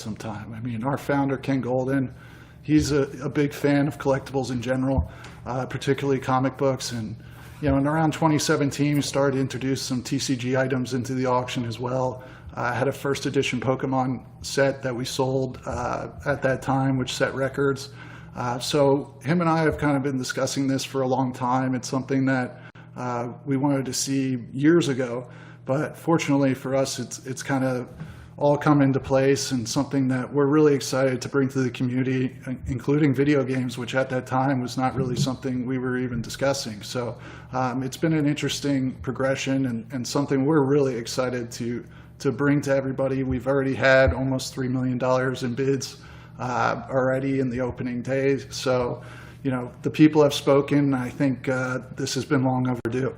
some time. I mean, our founder, Ken Goldin, he's a big fan of collectibles in general, particularly comic books. And, in around 2017, we started to introduce some TCG items into the auction as well. Had a first edition Pokemon set that we sold at that time, which set records. So him and I have kind of been discussing this for a long time. It's something that we wanted to see years ago, but fortunately for us, it's kind of all come into place, and something that we're really excited to bring to the community, including video games, which at that time was not really something we were even discussing. So it's been an interesting progression, and something we're really excited to bring to everybody. We've already had almost $3 million in bids already in the opening days. So, the people have spoken. I think this has been long overdue.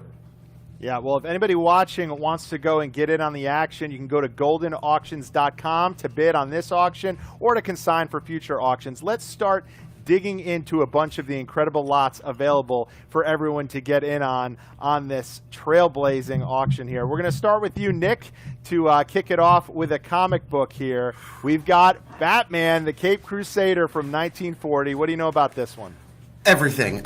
Yeah, well, if anybody watching wants to go and get in on the action, you can go to GoldinAuctions.com to bid on this auction or to consign for future auctions. Let's start digging into a bunch of the incredible lots available for everyone to get in on this trailblazing auction here. We're going to start with you, Nick, to kick it off with a comic book here. We've got Batman, the Caped Crusader from 1940. What do you know about this one? Everything.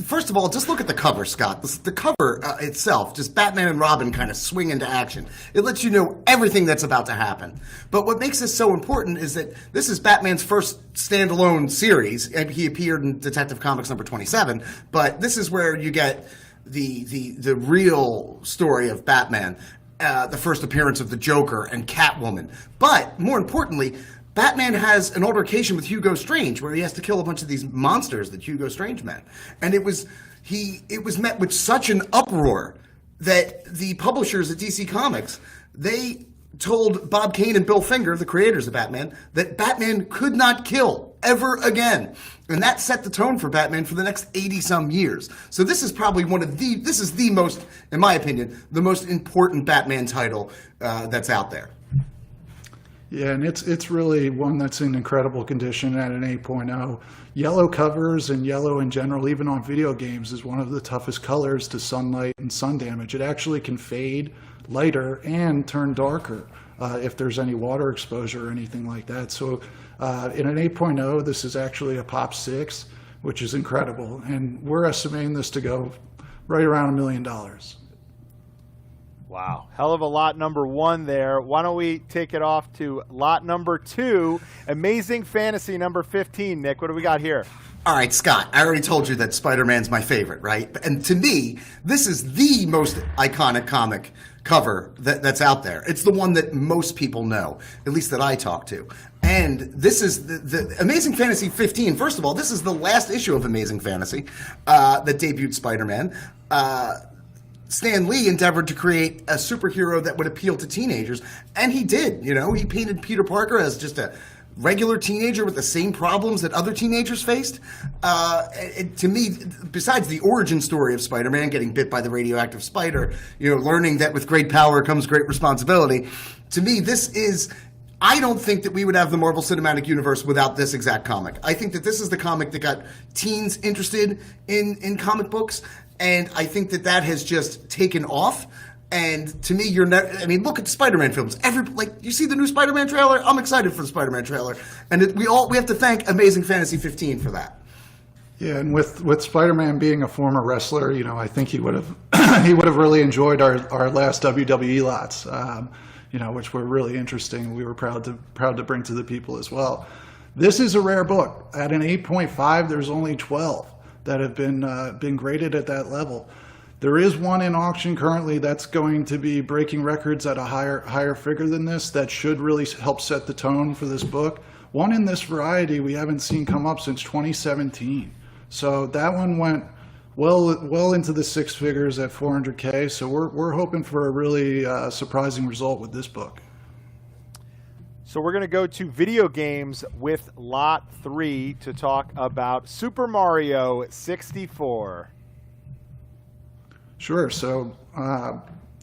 First of all, just look at the cover, Scott. The cover itself, just Batman and Robin kind of swing into action. It lets you know everything that's about to happen. But what makes this so important is that this is Batman's first standalone series. He appeared in Detective Comics number 27, but this is where you get the real story of Batman, the first appearance of the Joker and Catwoman. But more importantly, Batman has an altercation with Hugo Strange where he has to kill a bunch of these monsters that Hugo Strange met. And it was met with such an uproar that the publishers at DC Comics, they told Bob Kane and Bill Finger, the creators of Batman, that Batman could not kill ever again. And that set the tone for Batman for the next 80-some years. So this is probably this is the most, in my opinion, the most important Batman title that's out there. Yeah, and it's really one that's in incredible condition at an 8.0. Yellow covers and yellow in general, even on video games, is one of the toughest colors to sunlight and sun damage. It actually can fade lighter and turn darker if there's any water exposure or anything like that. So in an 8.0, this is actually a Pop 6, which is incredible. And we're estimating this to go right around $1 million. Wow. Hell of a lot number one there. Why don't we take it off to lot number 2, Amazing Fantasy number 15. Nick, what do we got here? All right, Scott, I already told you that Spider-Man's my favorite, right? And to me, this is the most iconic comic cover that's out there. It's the one that most people know, at least that I talk to. And this is the Amazing Fantasy 15. First of all, this is the last issue of Amazing Fantasy that debuted Spider-Man. Stan Lee endeavored to create a superhero that would appeal to teenagers, and he did. He painted Peter Parker as just a regular teenager with the same problems that other teenagers faced. To me, besides the origin story of Spider-Man, getting bit by the radioactive spider, learning that with great power comes great responsibility, to me, I don't think that we would have the Marvel Cinematic Universe without this exact comic. I think that this is the comic that got teens interested in comic books, and I think that has just taken off. And to me, look at the Spider-Man films. You see the new Spider-Man trailer? I'm excited for the Spider-Man trailer. And we have to thank Amazing Fantasy 15 for that. Yeah, and with Spider-Man being a former wrestler, I think he would have he would have really enjoyed our last WWE lots, which were really interesting. We were proud to bring to the people as well. This is a rare book. At an 8.5, there's only 12 that have been graded at that level. There is one in auction currently that's going to be breaking records at a higher figure than this. That should really help set the tone for this book. One in this variety we haven't seen come up since 2017. So that one went well into the 6 figures at $400K. So we're hoping for a really surprising result with this book. So we're going to go to video games with lot 3 to talk about Super Mario 64. Sure. So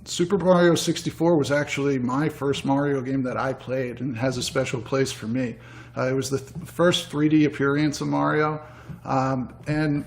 Super Mario 64 was actually my first Mario game that I played, and has a special place for me. It was the first 3D appearance of Mario, and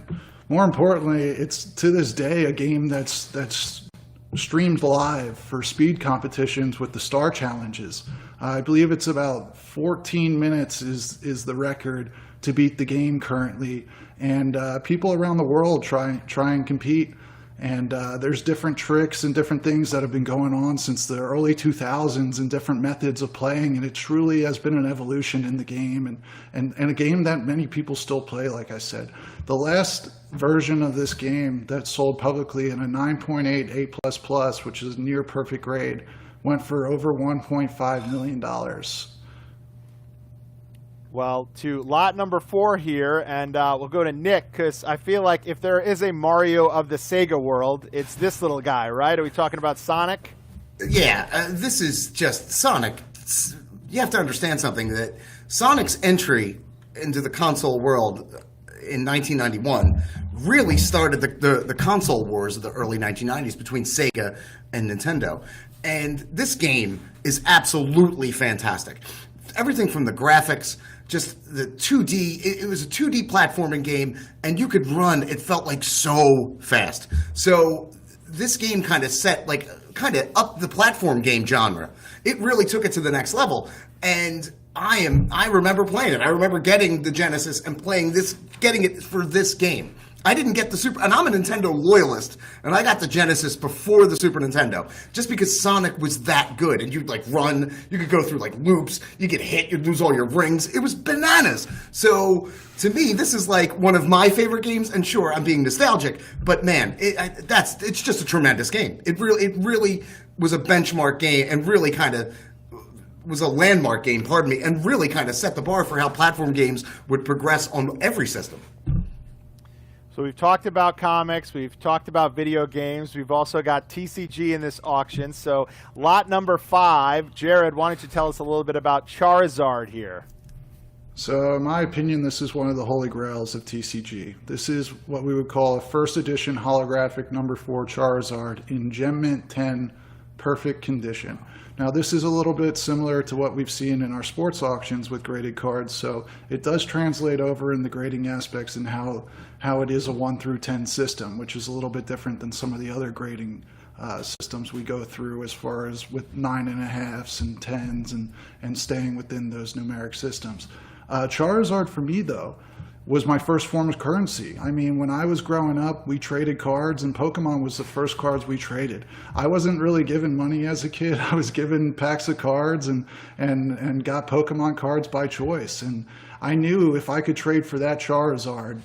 more importantly, it's to this day a game that's streamed live for speed competitions with the Star Challenges. I believe it's about 14 minutes is the record to beat the game currently. And people around the world try and compete. And there's different tricks and different things that have been going on since the early 2000s and different methods of playing. And it truly has been an evolution in the game and a game that many people still play, like I said. The last version of this game that sold publicly in a 9.8 A++, which is near perfect grade, went for over $1.5 million. Well, to lot number 4 here, and we'll go to Nick, because I feel like if there is a Mario of the Sega world, it's this little guy, right? Are we talking about Sonic? Yeah, this is just Sonic. You have to understand something, that Sonic's entry into the console world in 1991 really started the console wars of the early 1990s between Sega and Nintendo. And this game is absolutely fantastic. Everything from the graphics, just the 2D, it was a 2D platforming game, and you could run, it felt like so fast. So this game kind of up the platform game genre. It really took it to the next level. And I remember playing it. I remember getting the Genesis and getting it for this game. I didn't get the Super, and I'm a Nintendo loyalist, and I got the Genesis before the Super Nintendo, just because Sonic was that good, and you'd run, you could go through loops, you get hit, you'd lose all your rings, it was bananas. So, to me, this is one of my favorite games, and sure, I'm being nostalgic, but man, it's just a tremendous game. It really was a benchmark game, and really was a landmark game, and really set the bar for how platform games would progress on every system. So we've talked about comics, we've talked about video games, we've also got TCG in this auction. So lot number 5, Jared, why don't you tell us a little bit about Charizard here? So in my opinion, this is one of the holy grails of TCG. This is what we would call a first edition holographic number 4 Charizard in Gem Mint 10 perfect condition. Now this is a little bit similar to what we've seen in our sports auctions with graded cards, so it does translate over in the grading aspects and how it is a 1 through 10 system, which is a little bit different than some of the other grading systems we go through, as far as with 9.5s and 10s and staying within those numeric systems. Charizard for me though was my first form of currency. I mean, when I was growing up, we traded cards, and Pokemon was the first cards we traded. I wasn't really given money as a kid. I was given packs of cards and got Pokemon cards by choice. And I knew if I could trade for that Charizard,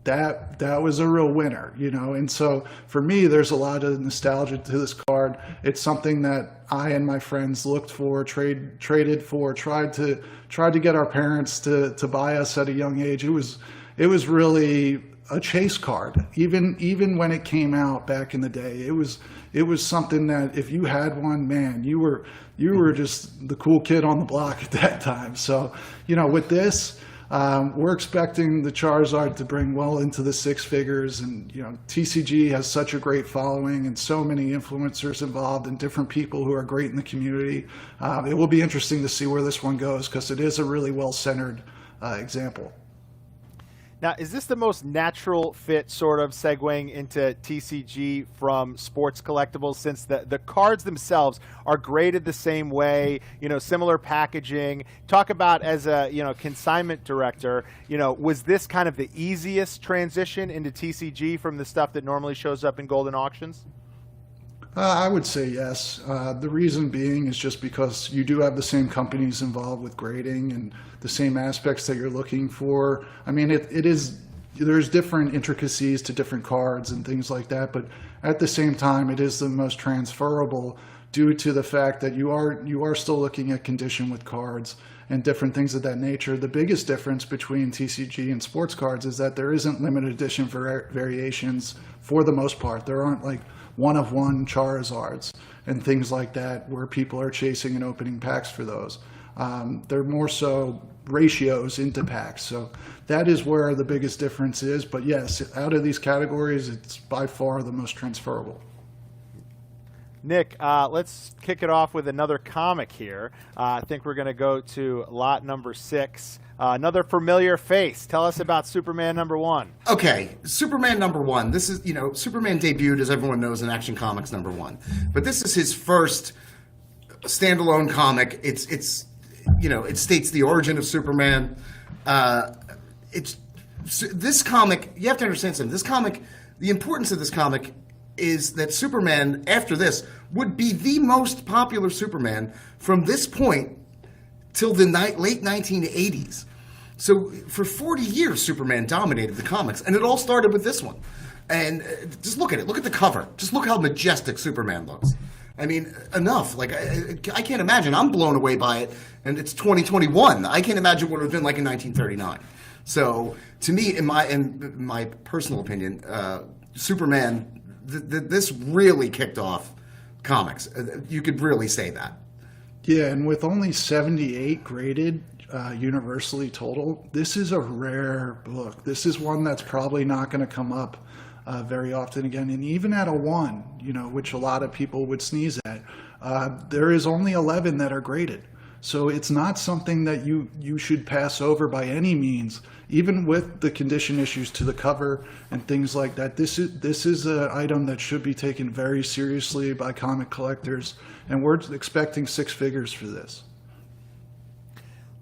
that was a real winner, And so for me, there's a lot of nostalgia to this card. It's something that I and my friends looked for, traded for, tried to get our parents to buy us at a young age. It was really a chase card. Even when it came out back in the day, it was something that if you had one, man, you were just the cool kid on the block at that time. So, with this, we're expecting the Charizard to bring well into the 6 figures, and TCG has such a great following and so many influencers involved and different people who are great in the community. It will be interesting to see where this one goes, because it is a really well-centered example. Now, is this the most natural fit, sort of segueing into TCG from sports collectibles, since the cards themselves are graded the same way, similar packaging? Talk about, as a consignment director, was this kind of the easiest transition into TCG from the stuff that normally shows up in Goldin Auctions? I would say yes. The reason being is just because you do have the same companies involved with grading and the same aspects that you're looking for. I mean, there's different intricacies to different cards and things like that, but at the same time, it is the most transferable due to the fact that you are still looking at condition with cards and different things of that nature. The biggest difference between TCG and sports cards is that there isn't limited edition variations for the most part. There aren't one-of-one Charizards and things like that where people are chasing and opening packs for those. They're more so ratios into packs. So that is where the biggest difference is. But yes, out of these categories, it's by far the most transferable. Nick, let's kick it off with another comic here. I think we're going to go to lot number 6. Another familiar face. Tell us about Superman number 1. Okay, Superman number 1. This is, Superman debuted, as everyone knows, in Action Comics number 1. But this is his first standalone comic. It's you know, it states the origin of Superman. This comic, you have to understand something. This comic, the importance of this comic is that Superman, after this, would be the most popular Superman from this point till the late 1980s. So for 40 years, Superman dominated the comics, and it all started with this one. And just look at it. Look at the cover. Just look how majestic Superman looks. I mean, enough. Like, I can't imagine. I'm blown away by it, and it's 2021. I can't imagine what it would have been like in 1939. So, to me, in my personal opinion, Superman, this really kicked off comics. You could really say that. Yeah, and with only 78 graded universally total, this is a rare book. This is one that's probably not going to come up very often again. And even at a 1, you know, which a lot of people would sneeze at, there is only 11 that are graded. So it's not something that you should pass over by any means, even with the condition issues to the cover and things like that. This is an item that should be taken very seriously by comic collectors, and we're expecting 6 figures for this.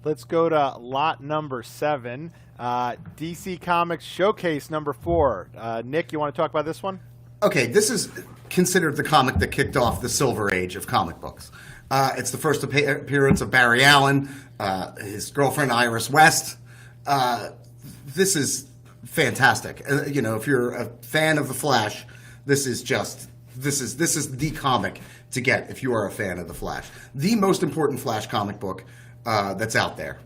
Let's go to lot number 7, DC Comics Showcase number 4. Nick, you want to talk about this one? Okay, this is considered the comic that kicked off the Silver Age of comic books. It's the first appearance of Barry Allen, his girlfriend Iris West. This is fantastic. You know, if you're a fan of the Flash, this is the comic to get if you are a fan of the Flash. The most important Flash comic book that's out there.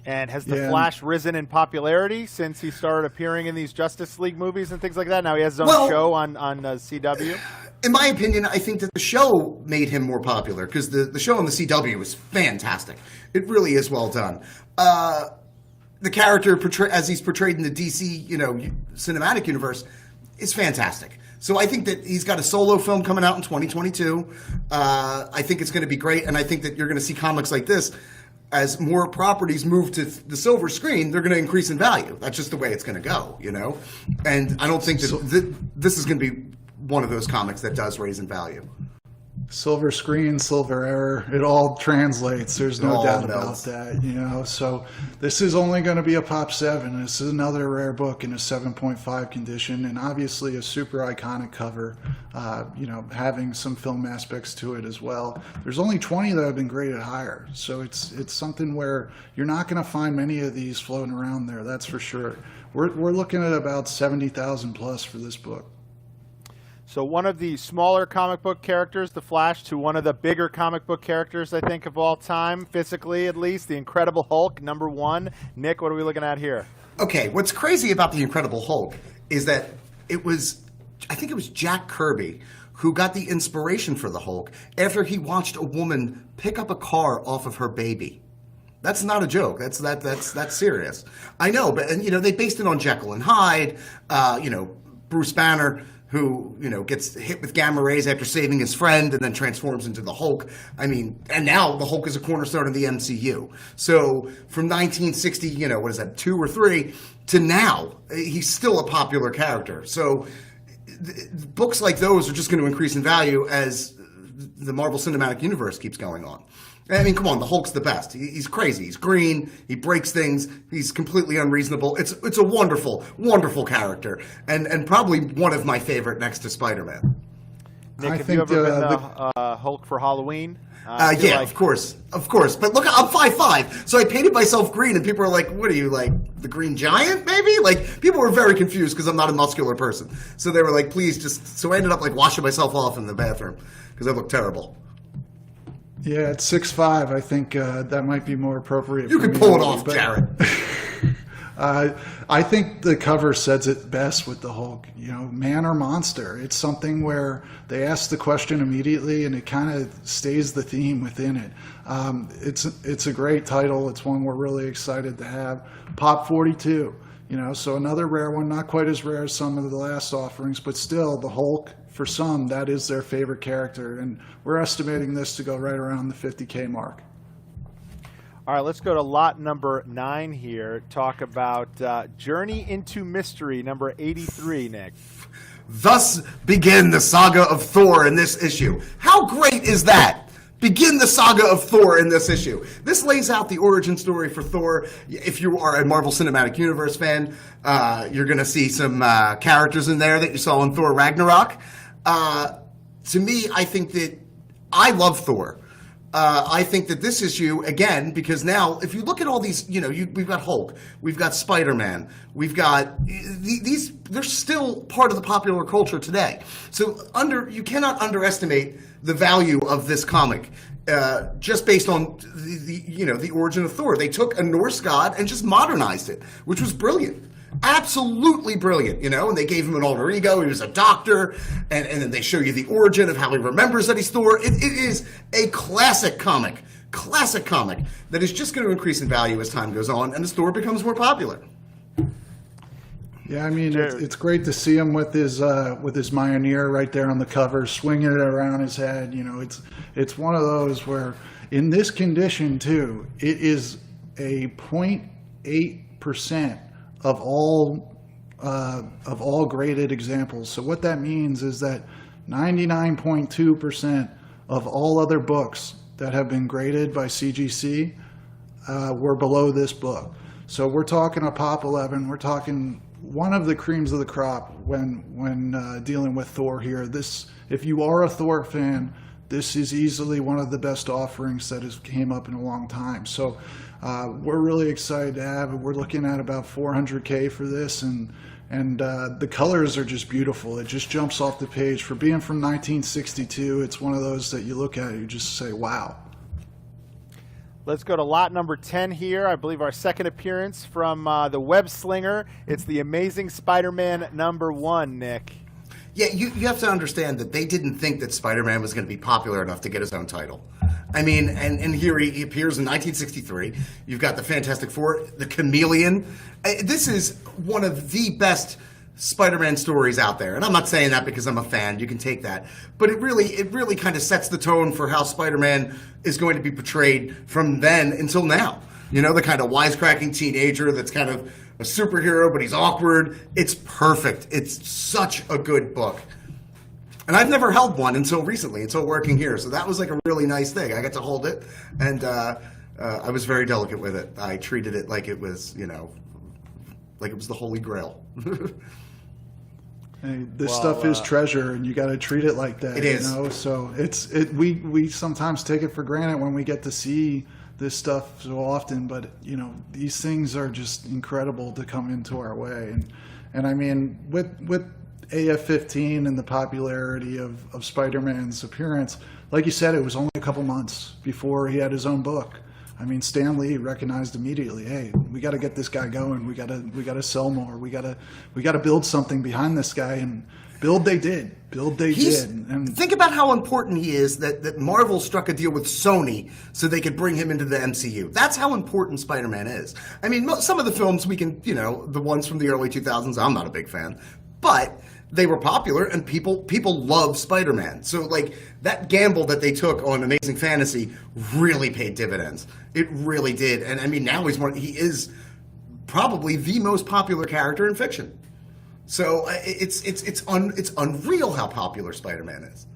And has the Flash risen in popularity since he started appearing in these Justice League movies and things like that? Now he has his own show on CW? In my opinion, I think that the show made him more popular because the show on the CW was fantastic. It really is well done. The character, as he's portrayed in the DC, you know, cinematic universe, is fantastic. So I think that he's got a solo film coming out in 2022. I think it's going to be great, and I think that you're going to see comics like this. As more properties move to the silver screen, they're going to increase in value. That's just the way it's going to go, you know? And I don't think that this is going to be one of those comics that does raise in value. Silver screen, silver error, it all translates. There's no doubt about that, you know. So this is only going to be a pop 7. This is another rare book in a 7.5 condition, and obviously a super iconic cover, you know, having some film aspects to it as well. There's only 20 that have been graded higher, so it's something where you're not going to find many of these floating around there, that's for sure. We're looking at about 70,000 plus for this book. So one of the smaller comic book characters, the Flash, to one of the bigger comic book characters, I think, of all time, physically at least, the Incredible Hulk, number 1. Nick, what are we looking at here? Okay, what's crazy about the Incredible Hulk is that I think it was Jack Kirby who got the inspiration for the Hulk after he watched a woman pick up a car off of her baby. That's not a joke. That's serious. I know, but and you know they based it on Jekyll and Hyde. You know, Bruce Banner, who, you know, gets hit with gamma rays after saving his friend and then transforms into the Hulk. I mean, and now the Hulk is a cornerstone of the MCU. So from 1960, you know, what is that, 2 or 3, to now, he's still a popular character. So books like those are just going to increase in value as the Marvel Cinematic Universe keeps going on. I mean, come on, the Hulk's the best. He's crazy. He's green. He breaks things. He's completely unreasonable. It's a wonderful, wonderful character, and probably one of my favorite next to Spider-Man. Nick, have you ever been the Hulk for Halloween? Yeah, of course. But look, I'm 5'5", so I painted myself green, and people are like, "What are you, like the Green Giant? Maybe?" Like people were very confused because I'm not a muscular person, so they were like, "Please, just." So I ended up like washing myself off in the bathroom because I looked terrible. Yeah, at 6'5", I think that might be more appropriate. You can pull it off, Jared. I think the cover says it best with the Hulk. You know, man or monster. It's something where they ask the question immediately, and it kind of stays the theme within it. It's a great title. It's one we're really excited to have. Pop 42. You know, so another rare one, not quite as rare as some of the last offerings, but still the Hulk. For some, that is their favorite character, and we're estimating this to go right around the 50K mark. All right, let's go to lot number 9 here. Talk about Journey into Mystery, number 83, Nick. Thus begin the saga of Thor in this issue. How great is that? Begin the saga of Thor in this issue. This lays out the origin story for Thor. If you are a Marvel Cinematic Universe fan, you're going to see some characters in there that you saw in Thor Ragnarok. To me, I think that I love Thor. I think that this issue, again, because now, if you look at all these, we've got Hulk, we've got Spider-Man, we've got these, they're still part of the popular culture today. So you cannot underestimate the value of this comic just based on the origin of Thor. They took a Norse god and just modernized it, which was brilliant. Absolutely brilliant, and they gave him an alter ego. He was a doctor, and then they show you the origin of how he remembers that he's Thor. It is a classic comic that is just going to increase in value as time goes on and as Thor becomes more popular. Yeah, I mean, it's great to see him with his Mjolnir right there on the cover, swinging it around his head. It's one of those where, in this condition too, it is a 0.8% of all graded examples. So what that means is that 99.2% of all other books that have been graded by CGC were below this book. So we're talking a Pop 11. We're talking one of the creams of the crop when dealing with Thor here. If you are a Thor fan, this is easily one of the best offerings that has came up in a long time. So we're really excited to have it. We're looking at about $400K for this, and the colors are just beautiful. It just jumps off the page. For being from 1962, it's one of those that you look at and you just say, wow. Let's go to lot number 10 here. I believe our second appearance from the Web Slinger. It's the Amazing Spider-Man #1, Nick. Yeah, you have to understand that they didn't think that Spider-Man was going to be popular enough to get his own title. I mean, and here he appears in 1963. You've got the Fantastic Four, the Chameleon. This is one of the best Spider-Man stories out there. And I'm not saying that because I'm a fan. You can take that. But it really kind of sets the tone for how Spider-Man is going to be portrayed from then until now. The kind of wisecracking teenager that's kind of a superhero, but he's awkward. It's perfect. It's such a good book. And I've never held one until recently, until working here. So that was like a really nice thing. I got to hold it, and I was very delicate with it. I treated it like it was, like it was the Holy Grail. Hey, this stuff is treasure, and you got to treat it like that. It is. So we sometimes take it for granted when we get to see this stuff so often, but these things are just incredible to come into our way, and I mean with AF-15 and the popularity of Spider-Man's appearance, like you said, it was only a couple months before he had his own book. I mean, Stan Lee recognized immediately, hey, we got to get this guy going. We got to sell more. We got to build something behind this guy, and build they did. And think about how important he is that Marvel struck a deal with Sony so they could bring him into the MCU. That's how important Spider-Man is. I mean, some of the films we can, the ones from the early 2000s, I'm not a big fan, but they were popular and people love Spider-Man. So like that gamble that they took on Amazing Fantasy really paid dividends. It really did. And I mean, now he is probably the most popular character in fiction. So it's unreal how popular Spider-Man is.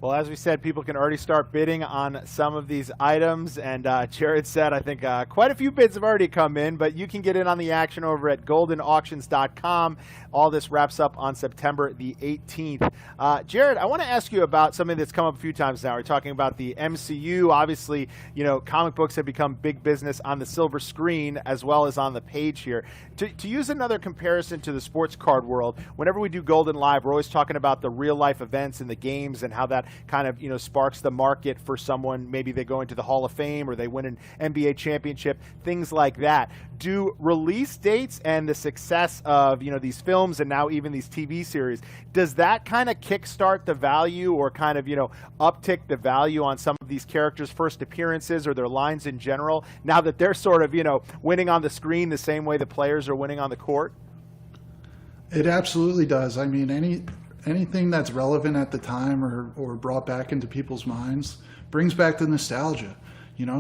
Well, as we said, people can already start bidding on some of these items. And Jared said, I think quite a few bids have already come in, but you can get in on the action over at GoldinAuctions.com. All this wraps up on September the 18th. Jared, I want to ask you about something that's come up a few times now. We're talking about the MCU. Obviously, comic books have become big business on the silver screen as well as on the page here. To use another comparison to the sports card world, whenever we do Goldin Live, we're always talking about the real-life events in the games and how that kind of sparks the market for someone. Maybe they go into the Hall of Fame or they win an NBA championship, things like that. Do release dates and the success of these films and now even these TV series, does that kind of kickstart the value or kind of uptick the value on some of these characters' first appearances or their lines in general now that they're sort of winning on the screen the same way the players are winning on the court? It absolutely does. I mean, anything that's relevant at the time or brought back into people's minds brings back the nostalgia.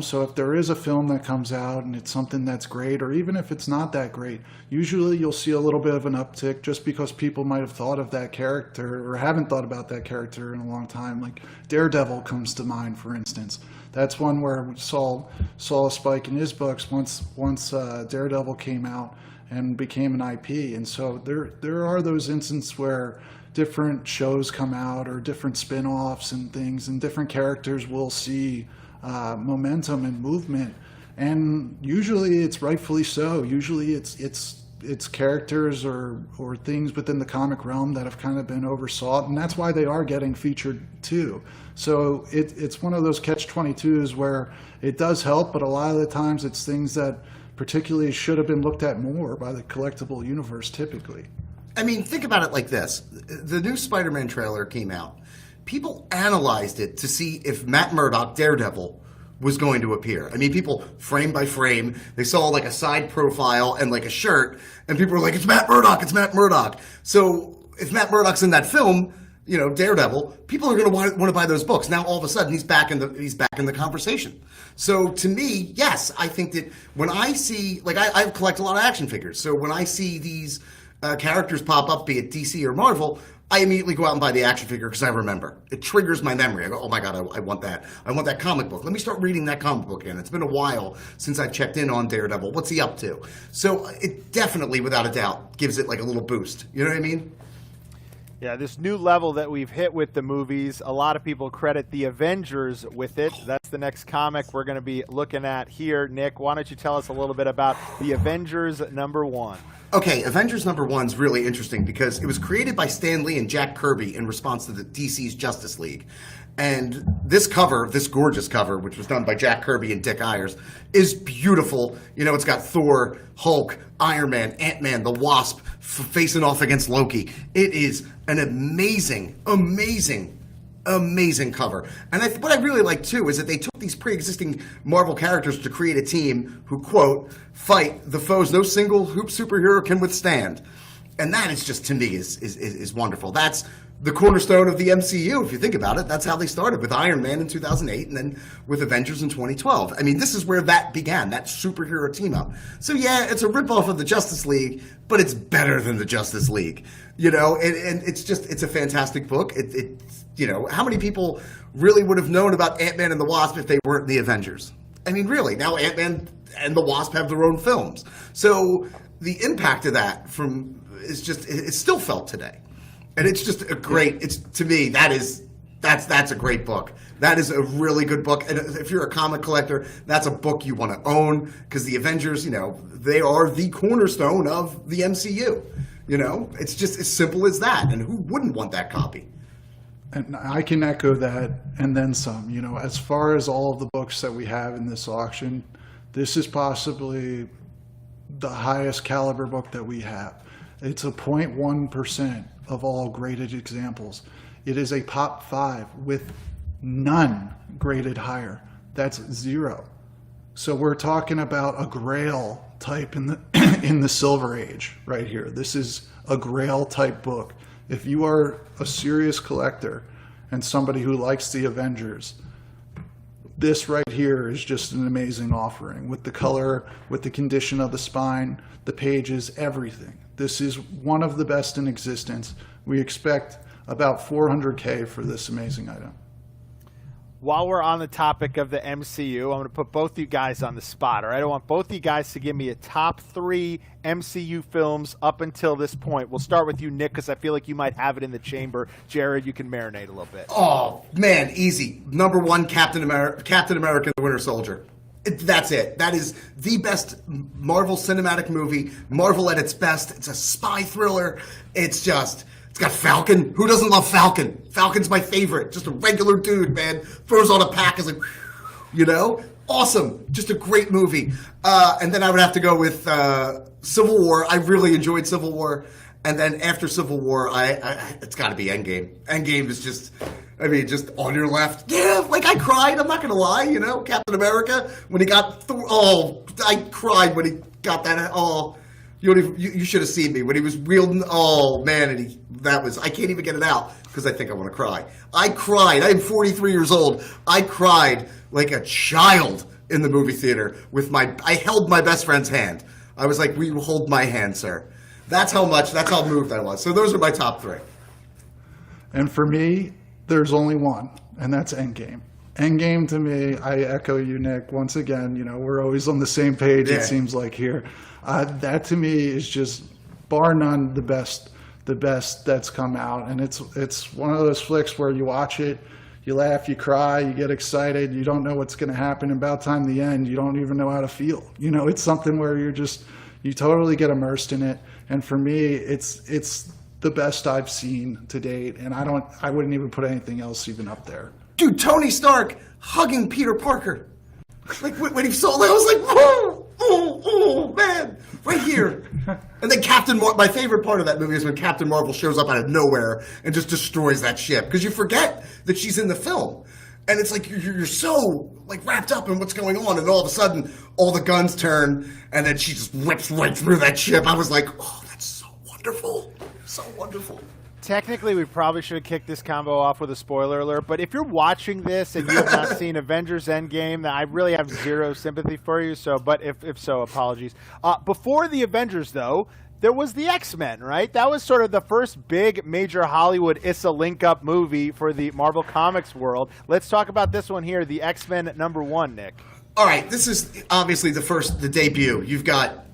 So if there is a film that comes out and it's something that's great, or even if it's not that great, usually you'll see a little bit of an uptick just because people might have thought of that character or haven't thought about that character in a long time. Like Daredevil comes to mind, for instance. That's one where we saw a spike in his books once Daredevil came out and became an IP. And so there are those instances where different shows come out or different spin-offs and things, and different characters will see momentum and movement, and usually it's rightfully so. Usually it's characters or things within the comic realm that have kind of been oversought, and that's why they are getting featured too. So it's one of those catch-22s where it does help, but a lot of the times it's things that particularly should have been looked at more by the collectible universe typically. I mean, think about it like this. The new Spider-Man trailer came out. People analyzed it to see if Matt Murdock, Daredevil, was going to appear. I mean, people, frame by frame, they saw like a side profile and like a shirt, and people were like, it's Matt Murdock, it's Matt Murdock. So if Matt Murdock's in that film, Daredevil, people are going to want to buy those books. Now, all of a sudden, he's back in the conversation. So to me, yes, I think that when I see, like I collect a lot of action figures, so when I see these characters pop up, be it DC or Marvel, I immediately go out and buy the action figure because I remember. It triggers my memory. I go, oh my God, I want that. I want that comic book. Let me start reading that comic book again. It's been a while since I checked in on Daredevil. What's he up to? So it definitely, without a doubt, gives it like a little boost. You know what I mean? Yeah, this new level that we've hit with the movies, a lot of people credit the Avengers with it. That's the next comic we're going to be looking at here. Nick, why don't you tell us a little bit about the Avengers #1? Okay, Avengers #1 is really interesting because it was created by Stan Lee and Jack Kirby in response to the DC's Justice League. And this cover, this gorgeous cover, which was done by Jack Kirby and Dick Ayers, is beautiful. It's got Thor, Hulk, Iron Man, Ant-Man, the Wasp facing off against Loki. It is an amazing, amazing, amazing cover. And what I really like, too, is that they took these pre-existing Marvel characters to create a team who, quote, fight the foes no single hoop superhero can withstand. And that is just, to me, is wonderful. That's the cornerstone of the MCU, if you think about it. That's how they started, with Iron Man in 2008 and then with Avengers in 2012. I mean, this is where that began, that superhero team-up. So, yeah, it's a ripoff of the Justice League, but it's better than the Justice League. And it's a fantastic book. How many people really would have known about Ant-Man and the Wasp if they weren't the Avengers? I mean, really, now Ant-Man and the Wasp have their own films. So the impact of that it's still felt today. And it's just to me, that's a great book. That is a really good book. And if you're a comic collector, that's a book you want to own, because the Avengers, they are the cornerstone of the MCU. It's just as simple as that. And who wouldn't want that copy? And I can echo that and then some. As far as all of the books that we have in this auction, this is possibly the highest caliber book that we have. It's a 0.1% of all graded examples. It is a top 5 with none graded higher. That's 0. So we're talking about a Grail type in the Silver Age right here. This is a Grail type book. If you are a serious collector and somebody who likes the Avengers, this right here is just an amazing offering, with the color, with the condition of the spine, the pages, everything. This is one of the best in existence. We expect about $400K for this amazing item. While we're on the topic of the MCU, I'm going to put both you guys on the spot. All right, I want both you guys to give me a top 3 MCU films up until this point. We'll start with you, Nick, because I feel like you might have it in the chamber. Jared, you can marinate a little bit. Oh man, easy. #1, Captain America: The Winter Soldier. That's it. That is the best Marvel cinematic movie. Marvel at its best. It's a spy thriller. It's got Falcon. Who doesn't love Falcon? Falcon's my favorite. Just a regular dude, man. Throws on a pack, is like, awesome. Just a great movie. And then I would have to go with Civil War. I really enjoyed Civil War. And then after Civil War, it's got to be Endgame. Endgame is just on your left. Yeah, like I cried. I'm not going to lie. Captain America, when he got I cried when he got that. You should have seen me when he was wielding. Oh man, I can't even get it out. because I think I want to cry. I cried. I am 43 years old. I cried like a child in the movie theater I held my best friend's hand. I was like, will you hold my hand, sir? That's how moved I was. So those are my top 3. And for me, there's only one, and that's Endgame. Endgame to me, I echo you, Nick. Once again, we're always on the same page, It seems like here. That to me is just, bar none, the best that's come out. And it's one of those flicks where you watch it, you laugh, you cry, you get excited, you don't know what's going to happen. About time the end, you don't even know how to feel. It's something where you totally get immersed in it. And for me, it's the best I've seen to date. And I wouldn't even put anything else even up there. Dude, Tony Stark hugging Peter Parker. Like when he saw that, I was like, oh, man, right here. And then my favorite part of that movie is when Captain Marvel shows up out of nowhere and just destroys that ship. Because you forget that she's in the film. And it's like you're so like wrapped up in what's going on, and all of a sudden all the guns turn, and then she just whips right through that ship. I was like, oh, that's so wonderful. So wonderful. Technically, we probably should have kicked this combo off with a spoiler alert, but if you're watching this and you have not seen Avengers Endgame, then I really have zero sympathy for you. But if so, apologies. Before the Avengers, though, there was the X-Men, right? That was sort of the first big major Hollywood Issa link-up movie for the Marvel Comics world. Let's talk about this one here, the X-Men #1, Nick. All right, this is obviously the debut. You've got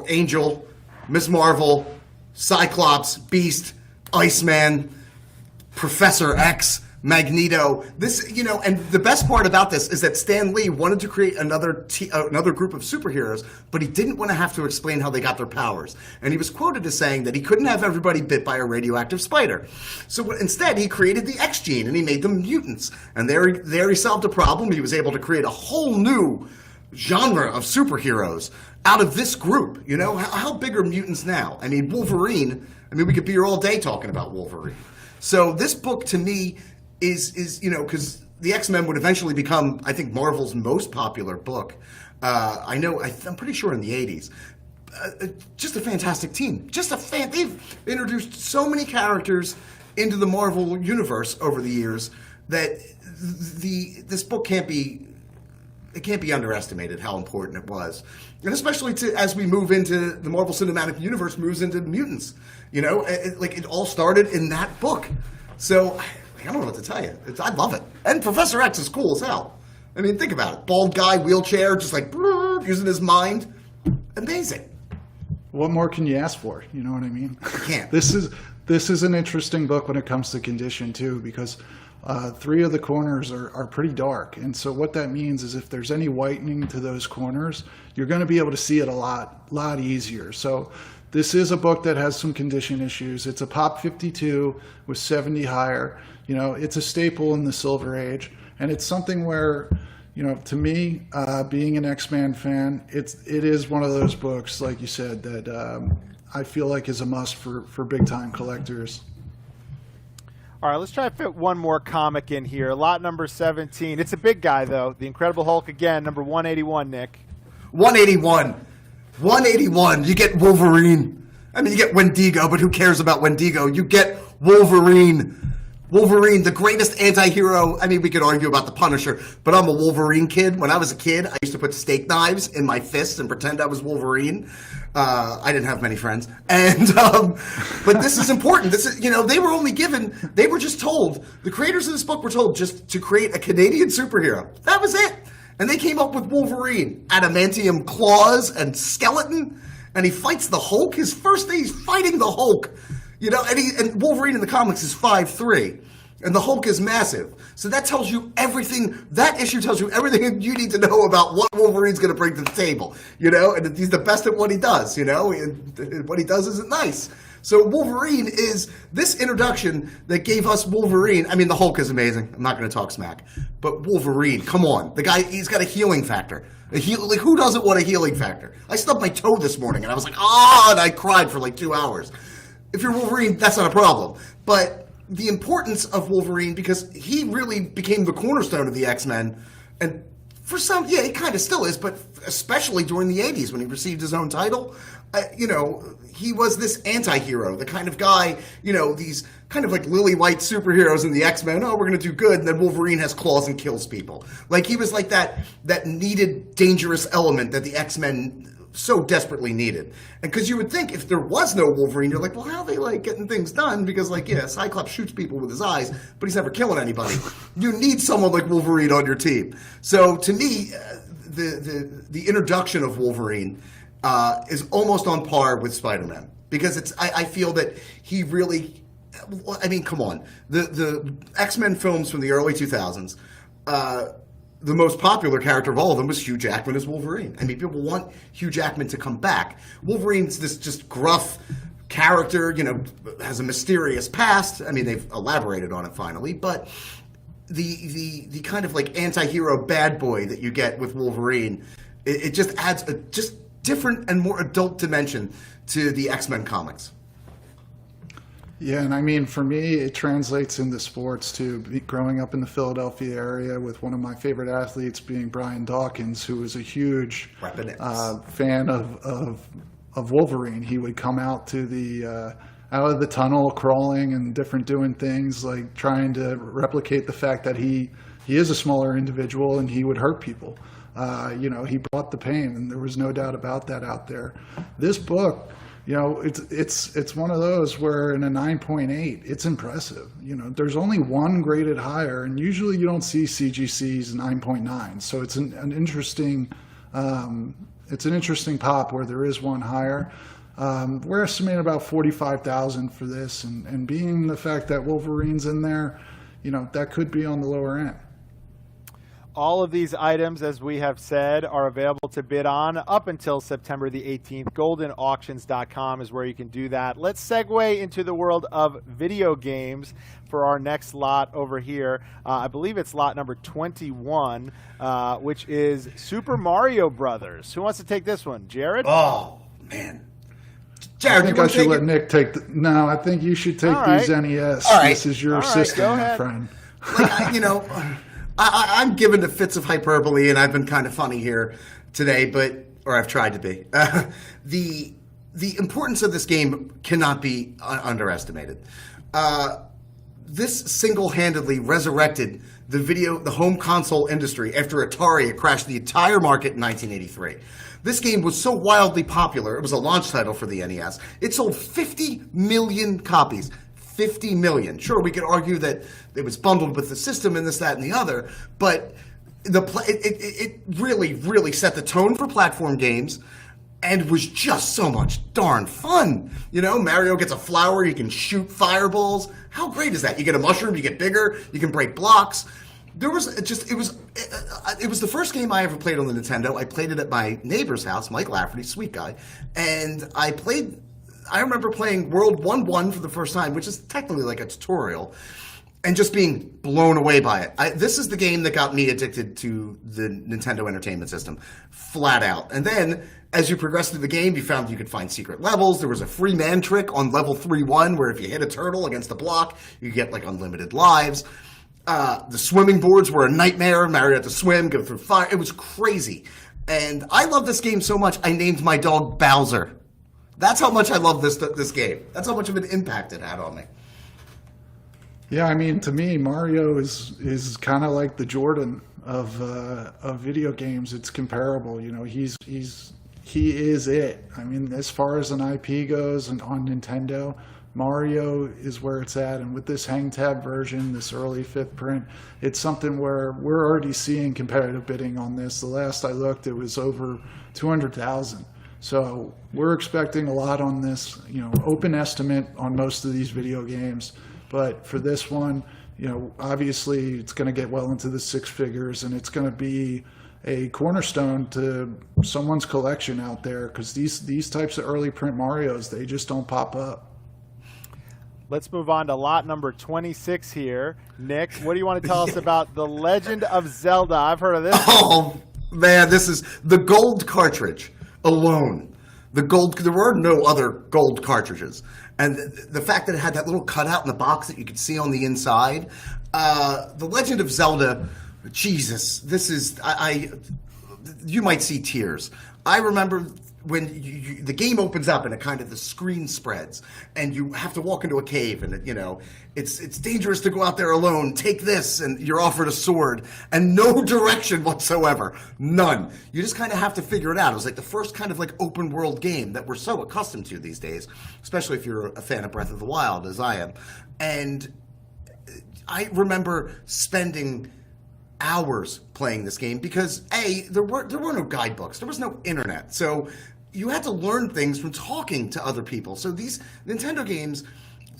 Angel, Ms. Marvel, Cyclops, Beast, Iceman, Professor X, Magneto. And the best part about this is that Stan Lee wanted to create another group of superheroes, but he didn't want to have to explain how they got their powers. And he was quoted as saying that he couldn't have everybody bit by a radioactive spider. So instead, he created the X gene and he made them mutants. And there he solved a problem. He was able to create a whole new genre of superheroes out of this group. How big are mutants now? I mean, Wolverine. We could be here all day talking about Wolverine. So this book to me is because the X-Men would eventually become, I think, Marvel's most popular book. I'm pretty sure in the 80s. Just a fantastic team. They've introduced so many characters into the Marvel universe over the years that this book can't be underestimated how important it was. And especially as we move into the Marvel Cinematic Universe, moves into mutants. It all started in that book. So I don't know what to tell you. I love it. And Professor X is cool as hell. Think about it. Bald guy, wheelchair, just like using his mind. Amazing. What more can you ask for? You know what I mean? You can't. This is an interesting book when it comes to condition too, because 3 of the corners are pretty dark. And so what that means is if there's any whitening to those corners, you're going to be able to see it a lot easier. So this is a book that has some condition issues. It's a Pop 52 with 70 higher. It's a staple in the Silver Age. And it's something where, to me, being an X-Men fan, it is one of those books, like you said, that I feel like is a must for big-time collectors. All right, let's try to fit one more comic in here. Lot number 17. It's a big guy, though. The Incredible Hulk again, number 181, Nick. 181. 181. You get Wolverine. You get Wendigo, but who cares about Wendigo? You get Wolverine. Wolverine, the greatest anti-hero. We could argue about the Punisher, but I'm a Wolverine kid. When I was a kid, I used to put steak knives in my fists and pretend I was Wolverine. I didn't have many friends. And, but this is important. They were just told, the creators of this book were told just to create a Canadian superhero. That was it. And they came up with Wolverine, adamantium claws and skeleton, and he fights the Hulk. His first day, he's fighting the Hulk. And Wolverine in the comics is 5'3", and the Hulk is massive. So that tells you everything. That issue tells you everything you need to know about what Wolverine's going to bring to the table. And he's the best at what he does. And what he does isn't nice. So Wolverine is this introduction that gave us Wolverine. The Hulk is amazing. I'm not going to talk smack. But Wolverine, come on. The guy, he's got a healing factor. Who doesn't want a healing factor? I stubbed my toe this morning, and I was like, and I cried for like 2 hours. If you're Wolverine, that's not a problem. But the importance of Wolverine, because he really became the cornerstone of the X-Men, and For some, yeah, he kind of still is, but especially during the 80s when he received his own title, he was this anti-hero, the kind of guy, these kind of like lily white superheroes in the X-Men. Oh, we're going to do good. And then Wolverine has claws and kills people. Like, he was like that needed dangerous element that the X-Men so desperately needed. And because you would think if there was no Wolverine, you're like, well, how are they like getting things done? Because Cyclops shoots people with his eyes, but he's never killing anybody. You need someone like Wolverine on your team. So to me, the introduction of Wolverine is almost on par with Spider-Man, because I feel that he really, come on, the X-Men films from the early 2000s. The most popular character of all of them was Hugh Jackman as Wolverine. I mean, people want Hugh Jackman to come back. Wolverine's this just gruff character, has a mysterious past. I mean, they've elaborated on it finally, but the kind of like anti-hero bad boy that you get with Wolverine, it just adds a just different and more adult dimension to the X-Men comics. Yeah, and I mean, for me, it translates into sports too. Growing up in the Philadelphia area with one of my favorite athletes being Brian Dawkins, who was a huge fan of Wolverine. He would come out to the out of the tunnel crawling and doing things, like trying to replicate the fact that he is a smaller individual and he would hurt people. He brought the pain, and there was no doubt about that out there. This book, it's one of those where in a 9.8, it's impressive. There's only one graded higher, and usually you don't see CGC's 9.9. So it's an interesting pop where there is one higher. We're estimating about 45,000 for this, and being the fact that Wolverine's in there, that could be on the lower end. All of these items, as we have said, are available to bid on up until September the 18th. GoldinAuctions.com is where you can do that. Let's segue into the world of video games for our next lot over here. I believe it's lot number 21, which is Super Mario Brothers. Who wants to take this one? Jared? Oh, man. Jared, I think I should let Nick take no, I think you should take these NES. All right. This is your system, my friend. I'm given to fits of hyperbole, and I've been kind of funny here today, or I've tried to be. The importance of this game cannot be underestimated. This single-handedly resurrected the home console industry after Atari had crashed the entire market in 1983. This game was so wildly popular, it was a launch title for the NES. It sold 50 million copies. 50 million. Sure, we could argue that it was bundled with the system and this, that, and the other, but it really, really set the tone for platform games and was just so much darn fun. Mario gets a flower, you can shoot fireballs. How great is that? You get a mushroom, you get bigger, you can break blocks. It was the first game I ever played on the Nintendo. I played it at my neighbor's house, Mike Lafferty, sweet guy, and I remember playing World 1-1 for the first time, which is technically like a tutorial, and just being blown away by it. This is the game that got me addicted to the Nintendo Entertainment System, flat out. And then, as you progressed through the game, you found you could find secret levels. There was a free man trick on level 3-1, where if you hit a turtle against a block, you get like unlimited lives. The swimming boards were a nightmare. Mario had to swim, go through fire. It was crazy. And I love this game so much, I named my dog Bowser. That's how much I love this game. That's how much of an impact it had on me. Yeah, I mean, to me, Mario is kind of like the Jordan of video games. It's comparable. He is it. I mean, as far as an IP goes, and on Nintendo, Mario is where it's at. And with this hang tab version, this early 5th print, it's something where we're already seeing competitive bidding on this. The last I looked, it was over 200,000. So we're expecting a lot on this, open estimate on most of these video games. But for this one, obviously it's going to get well into the 6 figures, and it's going to be a cornerstone to someone's collection out there, because these types of early print Marios, they just don't pop up. Let's move on to lot number 26 here. Nick, what do you want to tell us about The Legend of Zelda? I've heard of this. Oh, man, this is the gold cartridge. Alone. There were no other gold cartridges. And the fact that it had that little cutout in the box that you could see on the inside. The Legend of Zelda Jesus, this is you might see tears. I remember when the game opens up and it kind of the screen spreads and you have to walk into a cave and it's dangerous to go out there alone. Take this, and you're offered a sword and no direction whatsoever, none. You just kind of have to figure it out. It was like the first kind of like open world game that we're so accustomed to these days, especially if you're a fan of Breath of the Wild, as I am. And I remember spending hours playing this game because there were no guidebooks, there was no internet, so you had to learn things from talking to other people. So these Nintendo games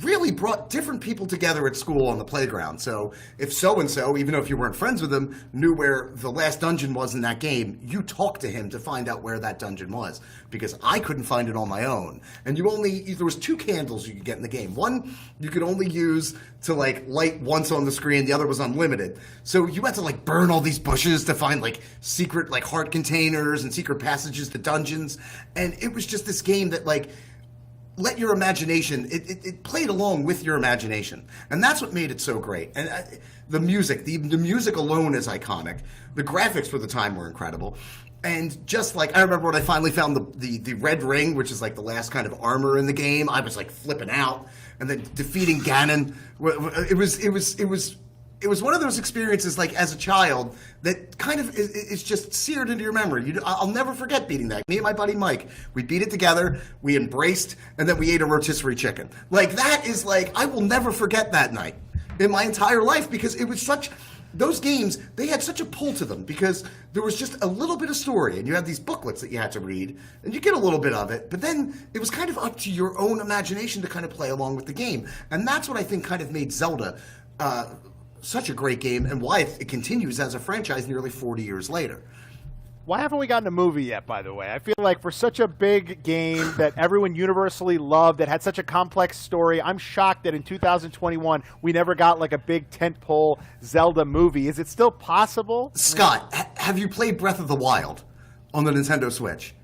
really brought different people together at school on the playground. So if so-and-so, even though if you weren't friends with them, knew where the last dungeon was in that game, you talked to him to find out where that dungeon was, because I couldn't find it on my own. And there was 2 candles you could get in the game. One you could only use to like light once on the screen, the other was unlimited. So you had to like burn all these bushes to find like secret like heart containers and secret passages to dungeons. And it was just this game that like let your imagination, it played along with your imagination. And that's what made it so great. And the music, the music alone is iconic. The graphics for the time were incredible. And just like, I remember when I finally found the red ring, which is like the last kind of armor in the game, I was like flipping out. And then defeating Ganon, it was one of those experiences, like as a child, that kind of is just seared into your memory. I'll never forget beating that. Me and my buddy Mike, we beat it together, we embraced, and then we ate a rotisserie chicken. Like that is like, I will never forget that night in my entire life, because it was those games, they had such a pull to them because there was just a little bit of story, and you had these booklets that you had to read, and you get a little bit of it, but then it was kind of up to your own imagination to kind of play along with the game. And that's what I think kind of made Zelda such a great game, and why it continues as a franchise nearly 40 years later. Why haven't we gotten a movie yet, by the way? I feel like for such a big game that everyone universally loved, that had such a complex story, I'm shocked that in 2021 we never got like a big tentpole Zelda movie. Is it still possible? Scott, have you played Breath of the Wild on the Nintendo Switch?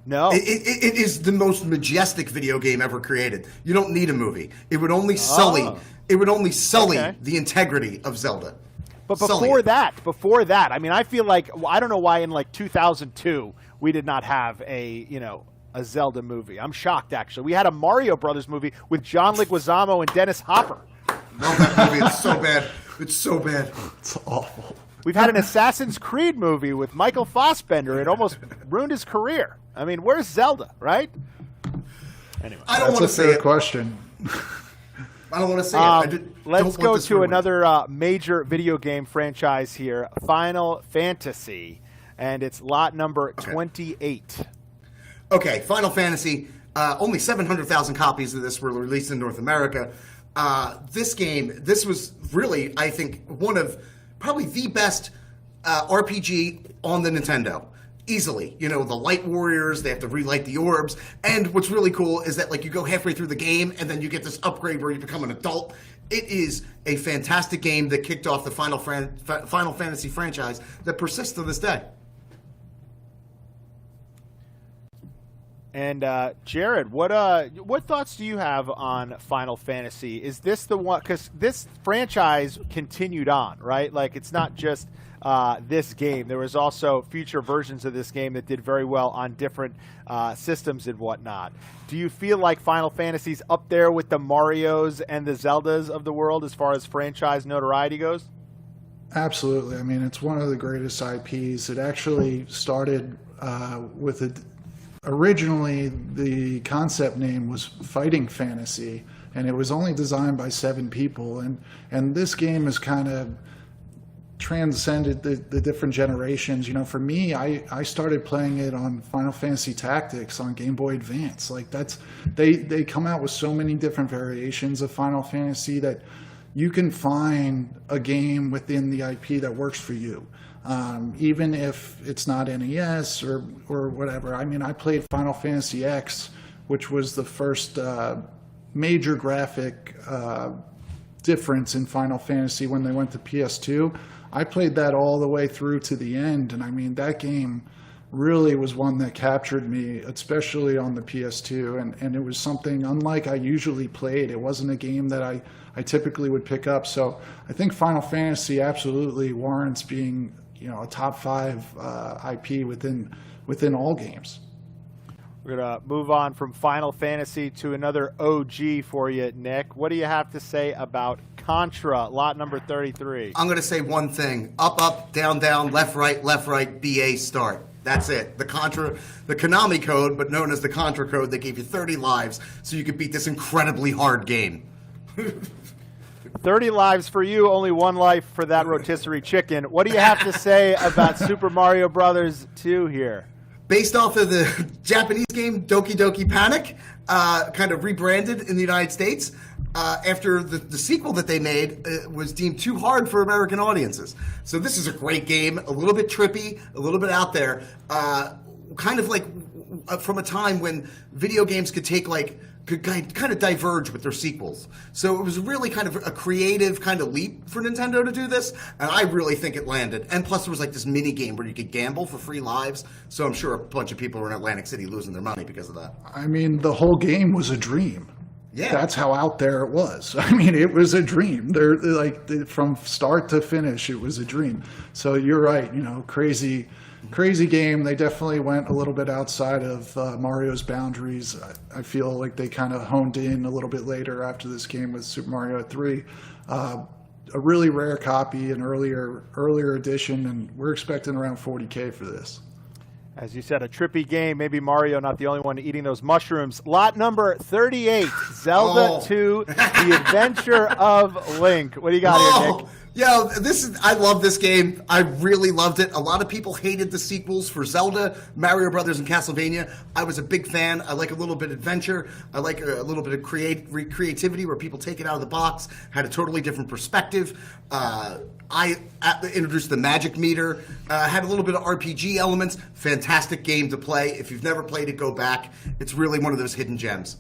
No. It is the most majestic video game ever created. You don't need a movie. It would only sully the integrity of Zelda. But before that, I mean, I feel like, I don't know why in like 2002 we did not have a Zelda movie. I'm shocked, actually. We had a Mario Brothers movie with John Leguizamo and Dennis Hopper. Love that movie. It's so bad. It's so bad. It's awful. We've had an Assassin's Creed movie with Michael Fassbender. It almost ruined his career. I mean, where's Zelda, right? Anyway. I don't want to say it. That's a fair question. I don't want to say it. Let's go to another major video game franchise here, Final Fantasy, and it's lot number 28. Okay, Final Fantasy. Only 700,000 copies of this were released in North America. This was really, I think, one of probably the best RPG on the Nintendo. Easily. The light warriors, they have to relight the orbs. And what's really cool is that, like, you go halfway through the game and then you get this upgrade where you become an adult. It is a fantastic game that kicked off the Final Fantasy franchise that persists to this day. And Jared, what thoughts do you have on Final Fantasy? Is this the one? Because this franchise continued on, right? Like, it's not just this game. There was also future versions of this game that did very well on different systems and whatnot. Do you feel like Final Fantasy's up there with the Marios and the Zeldas of the world as far as franchise notoriety goes? Absolutely. I mean, it's one of the greatest IPs. It actually started originally the concept name was Fighting Fantasy, and it was only designed by 7 people. And this game has kind of transcended the different generations. For me, I started playing it on Final Fantasy Tactics on Game Boy Advance. Like they come out with so many different variations of Final Fantasy that you can find a game within the IP that works for you. Even if it's not NES or whatever. I mean, I played Final Fantasy X, which was the first major graphic difference in Final Fantasy when they went to PS2. I played that all the way through to the end, and I mean, that game really was one that captured me, especially on the PS2. And it was something unlike I usually played. It wasn't a game that I typically would pick up. So I think Final Fantasy absolutely warrants being, a top 5 IP within all games. We're going to move on from Final Fantasy to another OG for you, Nick. What do you have to say about Contra, lot number 33? I'm going to say one thing. Up, up, down, down, left, right, BA, start. That's it. The Konami code, but known as the Contra code, that gave you 30 lives so you could beat this incredibly hard game. 30 lives for you, only 1 life for that rotisserie chicken. What do you have to say about Super Mario Brothers 2 here? Based off of the Japanese game Doki Doki Panic, kind of rebranded in the United States, after the sequel that they made was deemed too hard for American audiences. So this is a great game, a little bit trippy, a little bit out there, kind of like from a time when video games could kind of diverge with their sequels. So it was really kind of a creative kind of leap for Nintendo to do this, and I really think it landed. And plus there was like this mini game where you could gamble for free lives, so I'm sure a bunch of people were in Atlantic City losing their money because of that. I mean, the whole game was a dream. Yeah. That's how out there it was. I mean, it was a dream. From start to finish, it was a dream. So you're right, crazy game. They definitely went a little bit outside of Mario's boundaries. I feel like they kind of honed in a little bit later after this game with Super Mario 3. A really rare copy, an earlier edition, and we're expecting around $40K for this. As you said, a trippy game. Maybe Mario not the only one eating those mushrooms. Lot number 38, Zelda 2, The Adventure of Link. What do you got here, Nick? Yo, I love this game. I really loved it. A lot of people hated the sequels for Zelda, Mario Brothers, and Castlevania. I was a big fan. I like a little bit of adventure. I like a little bit of creativity where people take it out of the box, had a totally different perspective. I introduced the magic meter, had a little bit of RPG elements. Fantastic game to play. If you've never played it, go back. It's really one of those hidden gems.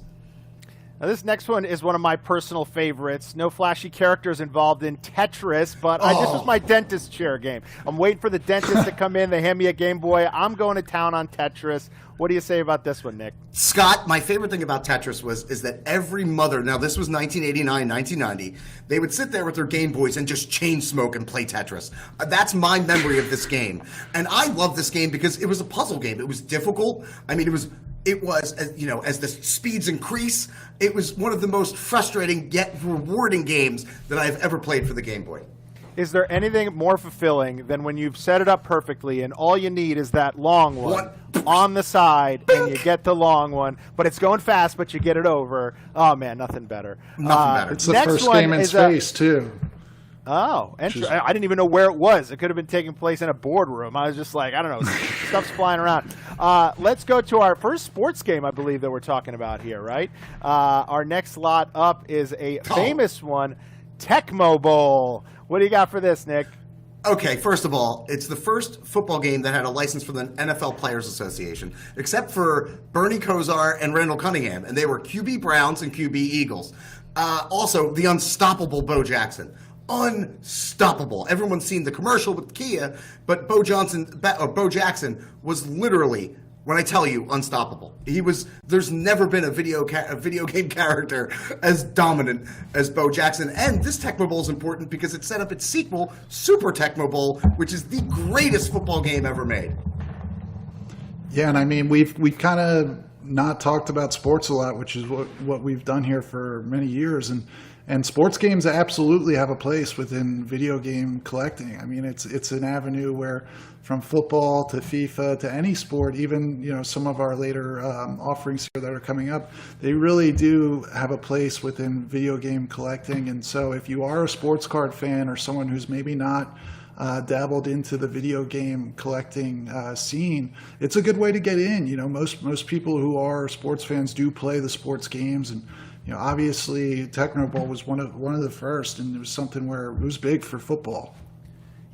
Now, this next one is one of my personal favorites. No flashy characters involved in Tetris, but this was my dentist chair game. I'm waiting for the dentist to come in. They hand me a Game Boy. I'm going to town on Tetris. What do you say about this one, Nick? Scott, my favorite thing about Tetris is that every mother, now this was 1989, 1990, they would sit there with their Game Boys and just chain smoke and play Tetris. That's my memory of this game. And I love this game because it was a puzzle game. It was difficult. I mean, it was as the speeds increase, it was one of the most frustrating yet rewarding games that I've ever played for the Game Boy. Is there anything more fulfilling than when you've set it up perfectly and all you need is that long one on the side and you get the long one, but it's going fast, but you get it over? Oh, man, nothing better. Nothing better. It's the first game in space, too. Oh, I didn't even know where it was. It could have been taking place in a boardroom. I was just like, I don't know, stuff's flying around. Let's go to our first sports game, I believe, that we're talking about here, right? Our next lot up is a famous one, Tecmo Bowl. What do you got for this, Nick? Okay, first of all, it's the first football game that had a license from the NFL Players Association, except for Bernie Kosar and Randall Cunningham, and they were QB Browns and QB Eagles. Also, the unstoppable Bo Jackson. Unstoppable. Everyone's seen the commercial with Kia, but Bo Jackson was literally, when I tell you, unstoppable. There's never been a video game character as dominant as Bo Jackson. And this Tecmo Bowl is important because it set up its sequel, Super Tecmo Bowl, which is the greatest football game ever made. Yeah, and I mean, we've kind of not talked about sports a lot, which is what we've done here for many years. And sports games absolutely have a place within video game collecting. I mean, it's an avenue where, from football to FIFA to any sport, even some of our later offerings here that are coming up, they really do have a place within video game collecting. And so, if you are a sports card fan or someone who's maybe not dabbled into the video game collecting scene, it's a good way to get in. Most people who are sports fans do play the sports games, and obviously Tecmo Bowl was one of the first, and it was something where it was big for football.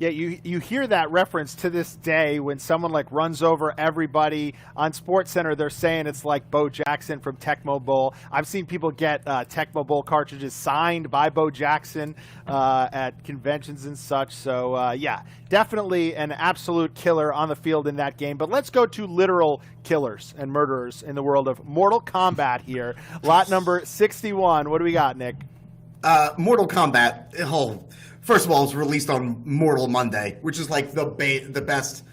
Yeah, you hear that reference to this day when someone like runs over everybody on SportsCenter. They're saying it's like Bo Jackson from Tecmo Bowl. I've seen people get Tecmo Bowl cartridges signed by Bo Jackson at conventions and such. So yeah, definitely an absolute killer on the field in that game. But let's go to literal killers and murderers in the world of Mortal Kombat here. Lot number 61. What do we got, Nick? Mortal Kombat. First of all, it was released on Mortal Monday, which is like the best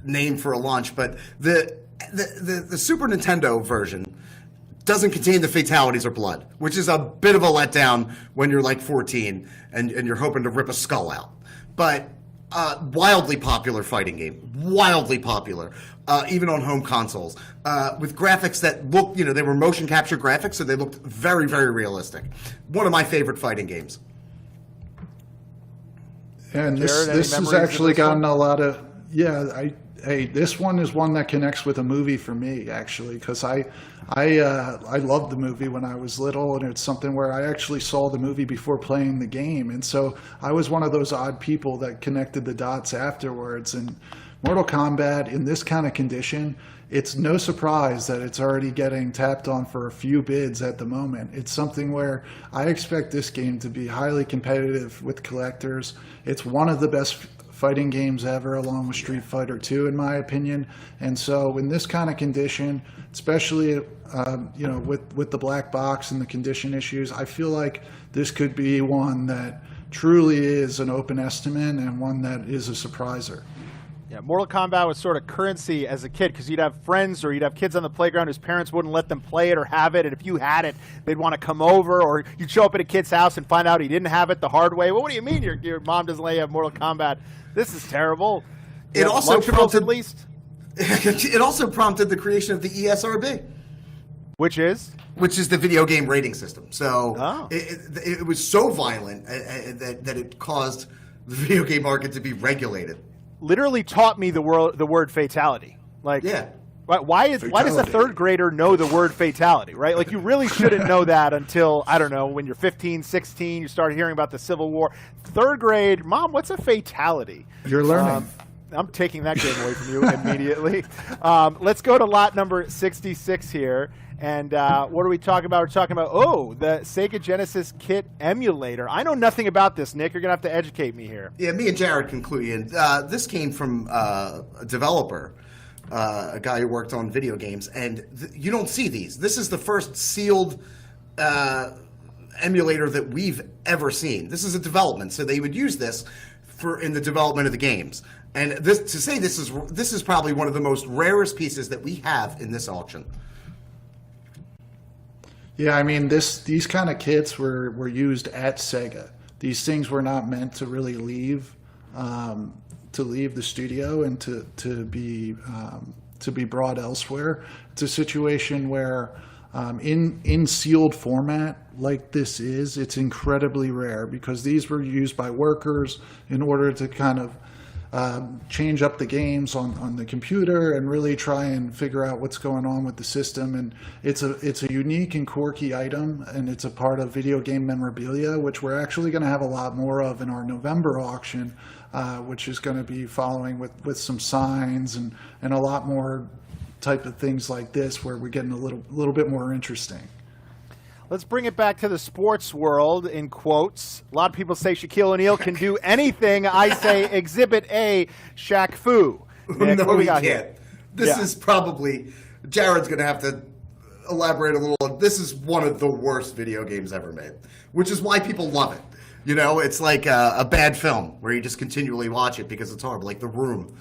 name for a launch. But the Super Nintendo version doesn't contain the fatalities or blood, which is a bit of a letdown when you're like 14 and you're hoping to rip a skull out. But wildly popular fighting game, wildly popular, even on home consoles, with graphics that look, they were motion capture graphics, so they looked very, very realistic. One of my favorite fighting games. And Jared, this has actually gotten a lot of, this one is one that connects with a movie for me, actually, because I loved the movie when I was little, and it's something where I actually saw the movie before playing the game, and so I was one of those odd people that connected the dots afterwards. And Mortal Kombat in this kind of condition, it's no surprise that it's already getting tapped on for a few bids at the moment. It's something where I expect this game to be highly competitive with collectors. It's one of the best fighting games ever, along with Street Fighter 2, in my opinion. And so in this kind of condition, especially with the black box and the condition issues, I feel like this could be one that truly is an open estimate and one that is a surpriser. Yeah, Mortal Kombat was sort of currency as a kid because you'd have friends or you'd have kids on the playground whose parents wouldn't let them play it or have it, and if you had it, they'd want to come over, or you'd show up at a kid's house and find out he didn't have it the hard way. Well, what do you mean your mom doesn't let you have Mortal Kombat? This is terrible. It also prompted, at least. It also prompted the creation of the ESRB, which is the video game rating system. So it was so violent that it caused the video game market to be regulated. Literally taught me the word fatality. Like, yeah. Why does a third grader know the word fatality, right? Like, you really shouldn't know that until, I don't know, when you're 15, 16, you start hearing about the Civil War. Third grade, Mom, what's a fatality? You're learning. I'm taking that game away from you immediately. Let's go to lot number 66 here. And what are we talking about? We're talking about, the Sega Genesis Kit emulator. I know nothing about this, Nick. You're going to have to educate me here. Yeah, me and Jared can clue you in. This came from a developer, a guy who worked on video games, and you don't see these. This is the first sealed emulator that we've ever seen. This is a development, so they would use this in the development of the games. And this is probably one of the most rarest pieces that we have in this auction. Yeah, I mean, these kind of kits were used at Sega. These things were not meant to really leave the studio and to be brought elsewhere. It's a situation where in sealed format like this it's incredibly rare because these were used by workers in order to kind of change up the games on the computer and really try and figure out what's going on with the system. And it's a unique and quirky item, and it's a part of video game memorabilia, which we're actually going to have a lot more of in our November auction, which is going to be following with some signs and a lot more type of things like this, where we're getting a little bit more interesting. Let's bring it back to the sports world in quotes. A lot of people say Shaquille O'Neal can do anything. I say Exhibit A, Shaq Fu. Nick, no, what we he got can't. here? This is probably, Jared's going to have to elaborate a little. This is one of the worst video games ever made, which is why people love it. It's like a bad film where you just continually watch it because it's horrible, like The Room.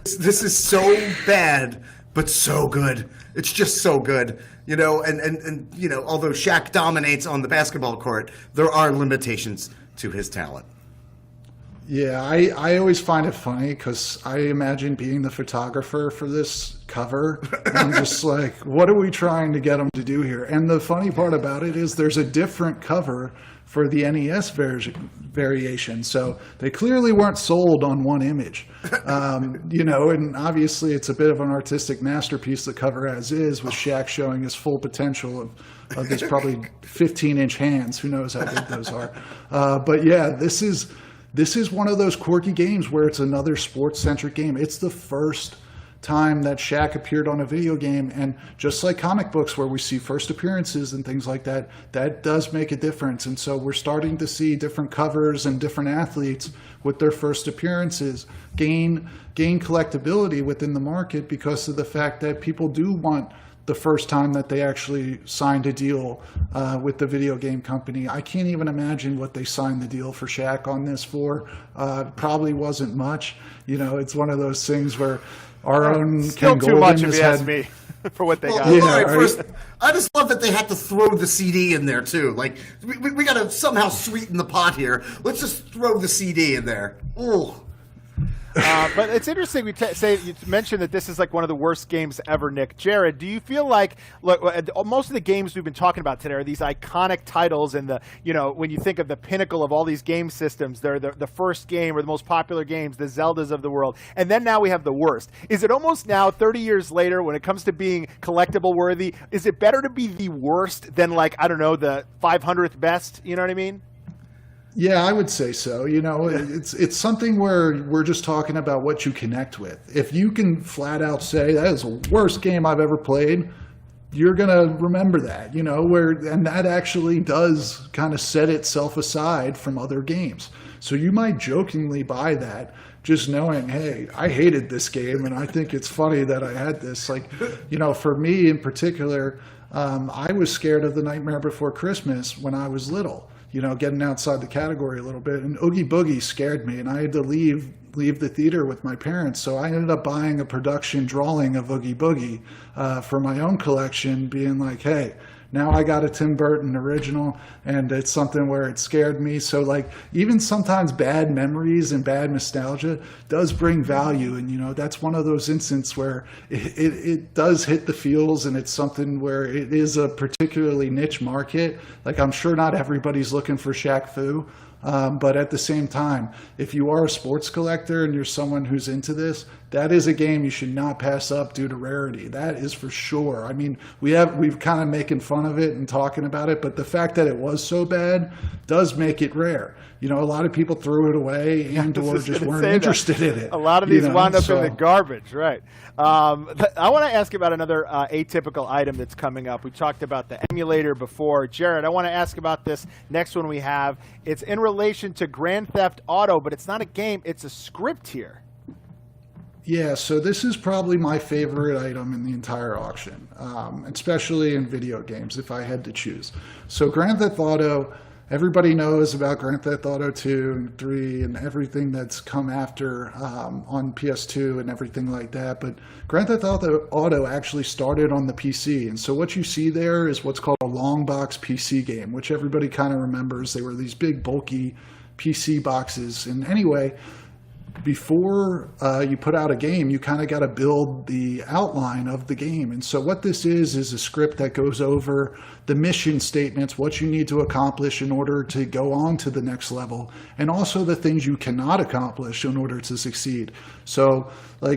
This is so bad, but so good. It's just so good. And although Shaq dominates on the basketball court, there are limitations to his talent. Yeah, I always find it funny because I imagine being the photographer for this cover. I'm just like, what are we trying to get him to do here? And the funny part about it is there's a different cover for the NES variation. So they clearly weren't sold on one image. And obviously it's a bit of an artistic masterpiece, the cover as is, with Shaq showing his full potential of his probably 15-inch hands. Who knows how big those are. But yeah, this is this is one of those quirky games where it's another sports-centric game. It's the first time that Shaq appeared on a video game, and just like comic books where we see first appearances and things like that, that does make a difference. And so we're starting to see different covers and different athletes with their first appearances gain collectability within the market because of the fact that people do want the first time that they actually signed a deal with the video game company. I can't even imagine what they signed the deal for Shaq on this for. Probably wasn't much. It's one of those things where our own still Ken too Goldin much if has you ask had, me for what they got. Well, Yeah, all right, right. first, I just love that they had to throw the CD in there too. Like we got to somehow sweeten the pot here. Let's just throw the CD in there. Oh. But it's interesting. You mentioned that this is like one of the worst games ever, Nick. Jared, do you feel like most of the games we've been talking about today are these iconic titles, and when you think of the pinnacle of all these game systems, they're the first game or the most popular games, the Zeldas of the world, and then now we have the worst. Is it almost now 30 years later when it comes to being collectible worthy? Is it better to be the worst than the 500th best? You know what I mean? Yeah, I would say so. It's something where we're just talking about what you connect with. If you can flat out say that is the worst game I've ever played, you're going to remember that, and that actually does kind of set itself aside from other games. So you might jokingly buy that just knowing, hey, I hated this game and I think it's funny that I had this. For me in particular, I was scared of The Nightmare Before Christmas when I was little. Getting outside the category a little bit. And Oogie Boogie scared me, and I had to leave the theater with my parents. So I ended up buying a production drawing of Oogie Boogie for my own collection, being like, hey, now I got a Tim Burton original, and it's something where it scared me. So even sometimes bad memories and bad nostalgia does bring value. And, that's one of those instances where it does hit the feels, and it's something where it is a particularly niche market. I'm sure not everybody's looking for Shaq Fu. But at the same time, if you are a sports collector and you're someone who's into this, that is a game you should not pass up due to rarity. That is for sure. I mean, we've kind of making fun of it and talking about it, but the fact that it was so bad does make it rare. A lot of people threw it away and or just weren't interested in it. A lot of these wound up in the garbage, right? I want to ask about another atypical item that's coming up. We talked about the emulator before. Jared, I want to ask about this next one we have. It's in relation to Grand Theft Auto, but it's not a game. It's a script here. Yeah, so this is probably my favorite item in the entire auction, especially in video games, if I had to choose. So Grand Theft Auto, everybody knows about Grand Theft Auto 2 and 3 and everything that's come after on PS2 and everything like that. But Grand Theft Auto actually started on the PC. And so what you see there is what's called a long box PC game, which everybody kind of remembers. They were these big, bulky PC boxes. And anyway, before you put out a game, you kind of got to build the outline of the game. And so what this is a script that goes over the mission statements, what you need to accomplish in order to go on to the next level, and also the things you cannot accomplish in order to succeed. So,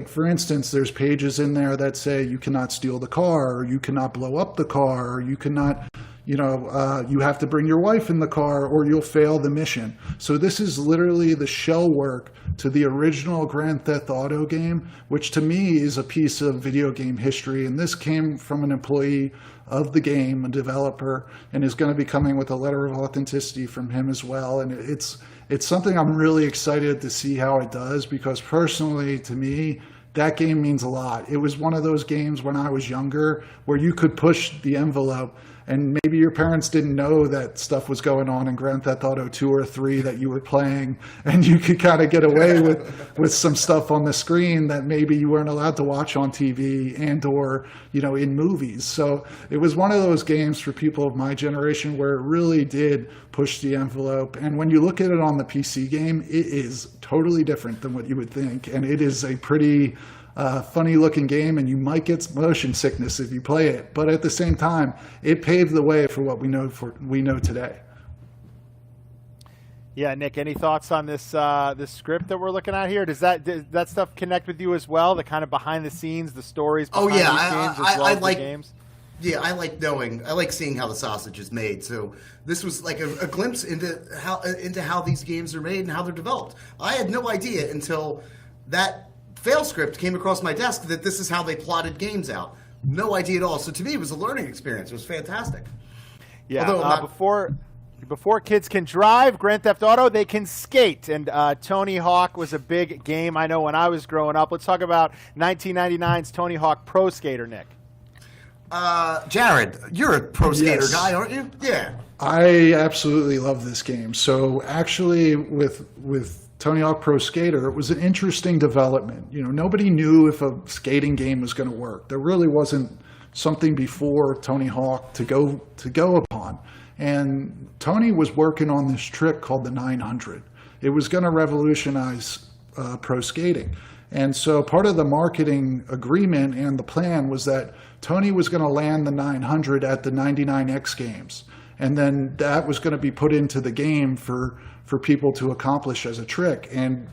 for instance, there's pages in there that say you cannot steal the car, or you cannot blow up the car, or you cannot you have to bring your wife in the car or you'll fail the mission. So this is literally the shell work to the original Grand Theft Auto game, which to me is a piece of video game history. And this came from an employee of the game, a developer, and is going to be coming with a letter of authenticity from him as well. And it's something I'm really excited to see how it does, because personally, to me, that game means a lot. It was one of those games when I was younger where you could push the envelope, and maybe your parents didn't know that stuff was going on in Grand Theft Auto 2 or 3 that you were playing, and you could kind of get away with some stuff on the screen that maybe you weren't allowed to watch on TV and or, in movies. So it was one of those games for people of my generation where it really did push the envelope. And when you look at it on the PC game, it is totally different than what you would think. And it is a pretty funny looking game, and you might get motion sickness if you play it. But at the same time, it paved the way for what we know today. Yeah, Nick, any thoughts on this this script that we're looking at here? Does that stuff connect with you as well? The kind of behind the scenes, the stories behind the scenes, as well as the games? Yeah, I like seeing how the sausage is made. So this was like a glimpse into how these games are made and how they're developed. I had no idea until that fail script came across my desk that this is how they plotted games out. No idea at all. So to me, it was a learning experience. It was fantastic. Yeah, before kids can drive Grand Theft Auto, they can skate. And Tony Hawk was a big game, I know, when I was growing up. Let's talk about 1999's Tony Hawk Pro Skater, Nick. Jared, you're a pro skater Yes. guy, aren't you? Yeah. I absolutely love this game. So actually, with Tony Hawk Pro Skater, it was an interesting development. You know, nobody knew if a skating game was going to work. There really wasn't something before Tony Hawk to go upon. And Tony was working on this trick called the 900. It was going to revolutionize pro skating. And so part of the marketing agreement and the plan was that Tony was going to land the 900 at the 99X games. And then that was going to be put into the game for people to accomplish as a trick. And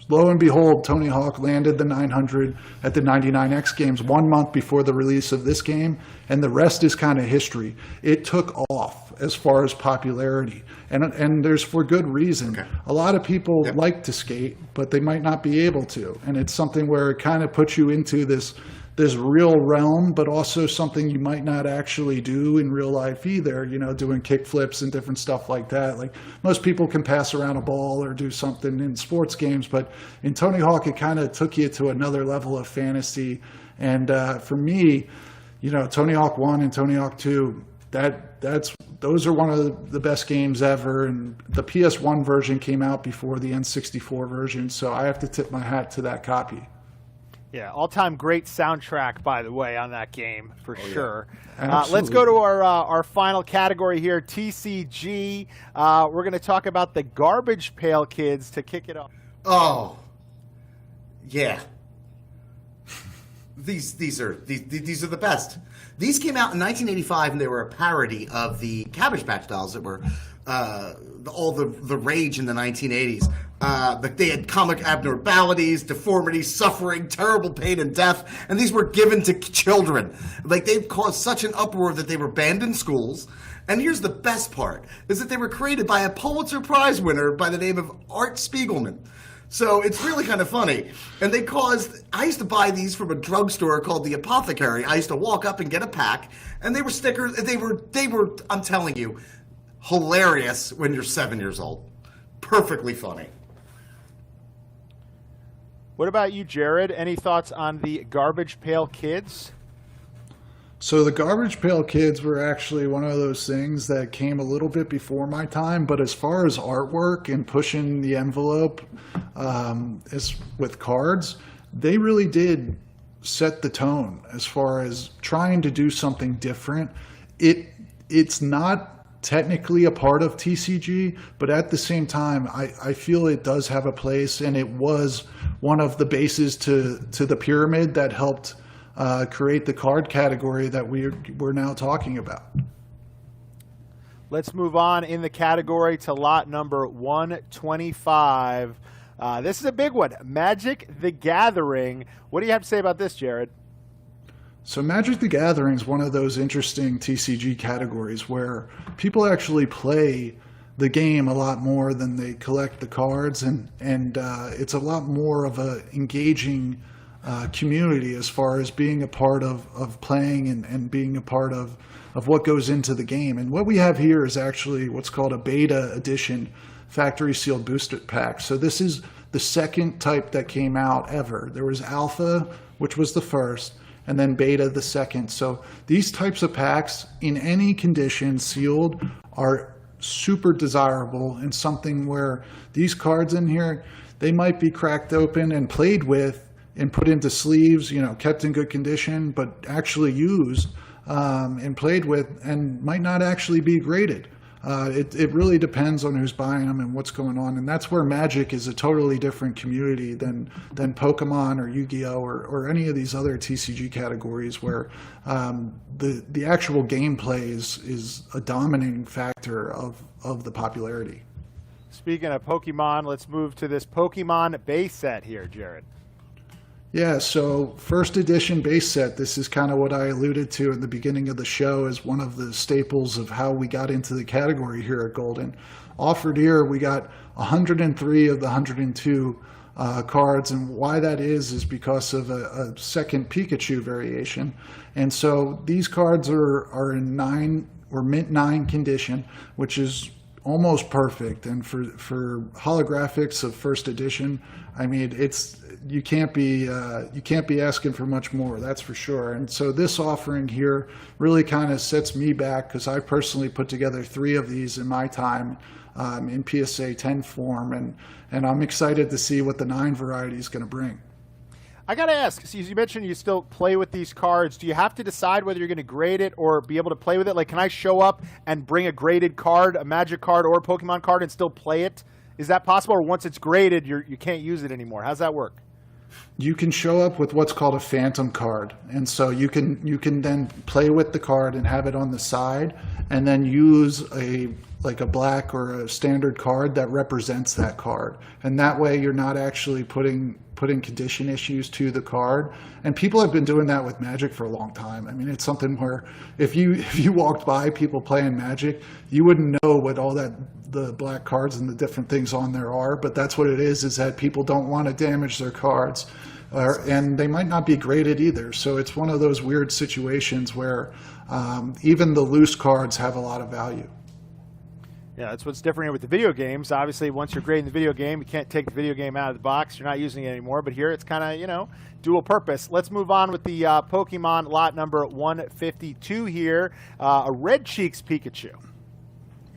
lo and behold, Tony Hawk landed the 900 at the 99X games 1 month before the release of this game, and the rest is kind of history. It took off as far as popularity, and there's for good reason. Okay. A lot of people like to skate, but they might not be able to, and it's something where it kind of puts you into this real realm, but also something you might not actually do in real life either, you know, doing kick flips and different stuff like that. Like most people can pass around a ball or do something in sports games, but in Tony Hawk, it kind of took you to another level of fantasy. And for me, you know, Tony Hawk 1 and Tony Hawk 2, those are one of the best games ever. And the PS1 version came out before the N64 version, so I have to tip my hat to that copy. Yeah, all-time great soundtrack, by the way, on that game, for sure. Absolutely. Let's go to our final category here, TCG. We're going to talk about the Garbage Pail Kids to kick it off. Oh, yeah. These are the best. These came out in 1985, and they were a parody of the Cabbage Patch Dolls that were all the rage in the 1980s. But they had comic abnormalities, deformities, suffering, terrible pain, and death, and these were given to children. Like, they caused such an uproar that they were banned in schools. And here's the best part, is that they were created by a Pulitzer Prize winner by the name of Art Spiegelman. So it's really kind of funny. And they caused, I used to buy these from a drugstore called the Apothecary. I used to walk up and get a pack, and they were stickers, they were, I'm telling you, hilarious when you're 7 years old. Perfectly funny. What about you, Jared? Any thoughts on the Garbage Pail Kids? So the Garbage Pail Kids were actually one of those things that came a little bit before my time, but as far as artwork and pushing the envelope as with cards, they really did set the tone as far as trying to do something different. It's not technically a part of TCG, but at the same time, I feel it does have a place, and it was one of the bases to the pyramid that helped create the card category that we're now talking about. Let's move on in the category to lot number 125. This is a big one, Magic the Gathering. What do you have to say about this, Jared? So Magic the Gathering is one of those interesting TCG categories where people actually play the game a lot more than they collect the cards, and it's a lot more of a engaging community as far as being a part of playing and being a part of what goes into the game. And what we have here is actually what's called a beta edition factory sealed booster pack. So this is the second type that came out ever. There was alpha, which was the first, and then beta the second. So these types of packs in any condition sealed are super desirable, and something where these cards in here, they might be cracked open and played with and put into sleeves, you know, kept in good condition, but actually used and played with, and might not actually be graded. It really depends on who's buying them and what's going on, and that's where Magic is a totally different community than Pokemon or Yu-Gi-Oh or any of these other TCG categories where the actual gameplay is a dominating factor of the popularity. Speaking of Pokemon, let's move to this Pokemon base set here, Jared. Yeah, so first edition base set, this is kind of what I alluded to in the beginning of the show as one of the staples of how we got into the category here at Goldin. Offered here, we got 103 of the 102 cards, and why that is because of a second Pikachu variation. And so these cards are in 9 or mint 9 condition, which is almost perfect. And for holographics of first edition, I mean, you can't be asking for much more, that's for sure. And so this offering here really kind of sets me back, because I personally put together 3 of these in my time in PSA 10 form, and I'm excited to see what the 9 variety is going to bring. I got to ask, so you mentioned you still play with these cards. Do you have to decide whether you're going to grade it or be able to play with it? Like, can I show up and bring a graded card, a Magic card or a Pokemon card, and still play it? Is that possible? Or once it's graded, you can't use it anymore? How's that work? You can show up with what's called a phantom card, and so you can then play with the card and have it on the side, and then use a black or a standard card that represents that card, and that way you're not actually putting condition issues to the card. And people have been doing that with Magic for a long time. I mean, it's something where if you walked by people playing Magic, you wouldn't know what all the black cards and the different things on there are, but that's what it is that people don't want to damage their cards, and they might not be graded either. So it's one of those weird situations where even the loose cards have a lot of value. Yeah, that's what's different here with the video games. Obviously, once you're grading the video game, you can't take the video game out of the box. You're not using it anymore. But here it's kind of, dual purpose. Let's move on with the Pokemon lot number 152 here. A Red Cheeks Pikachu.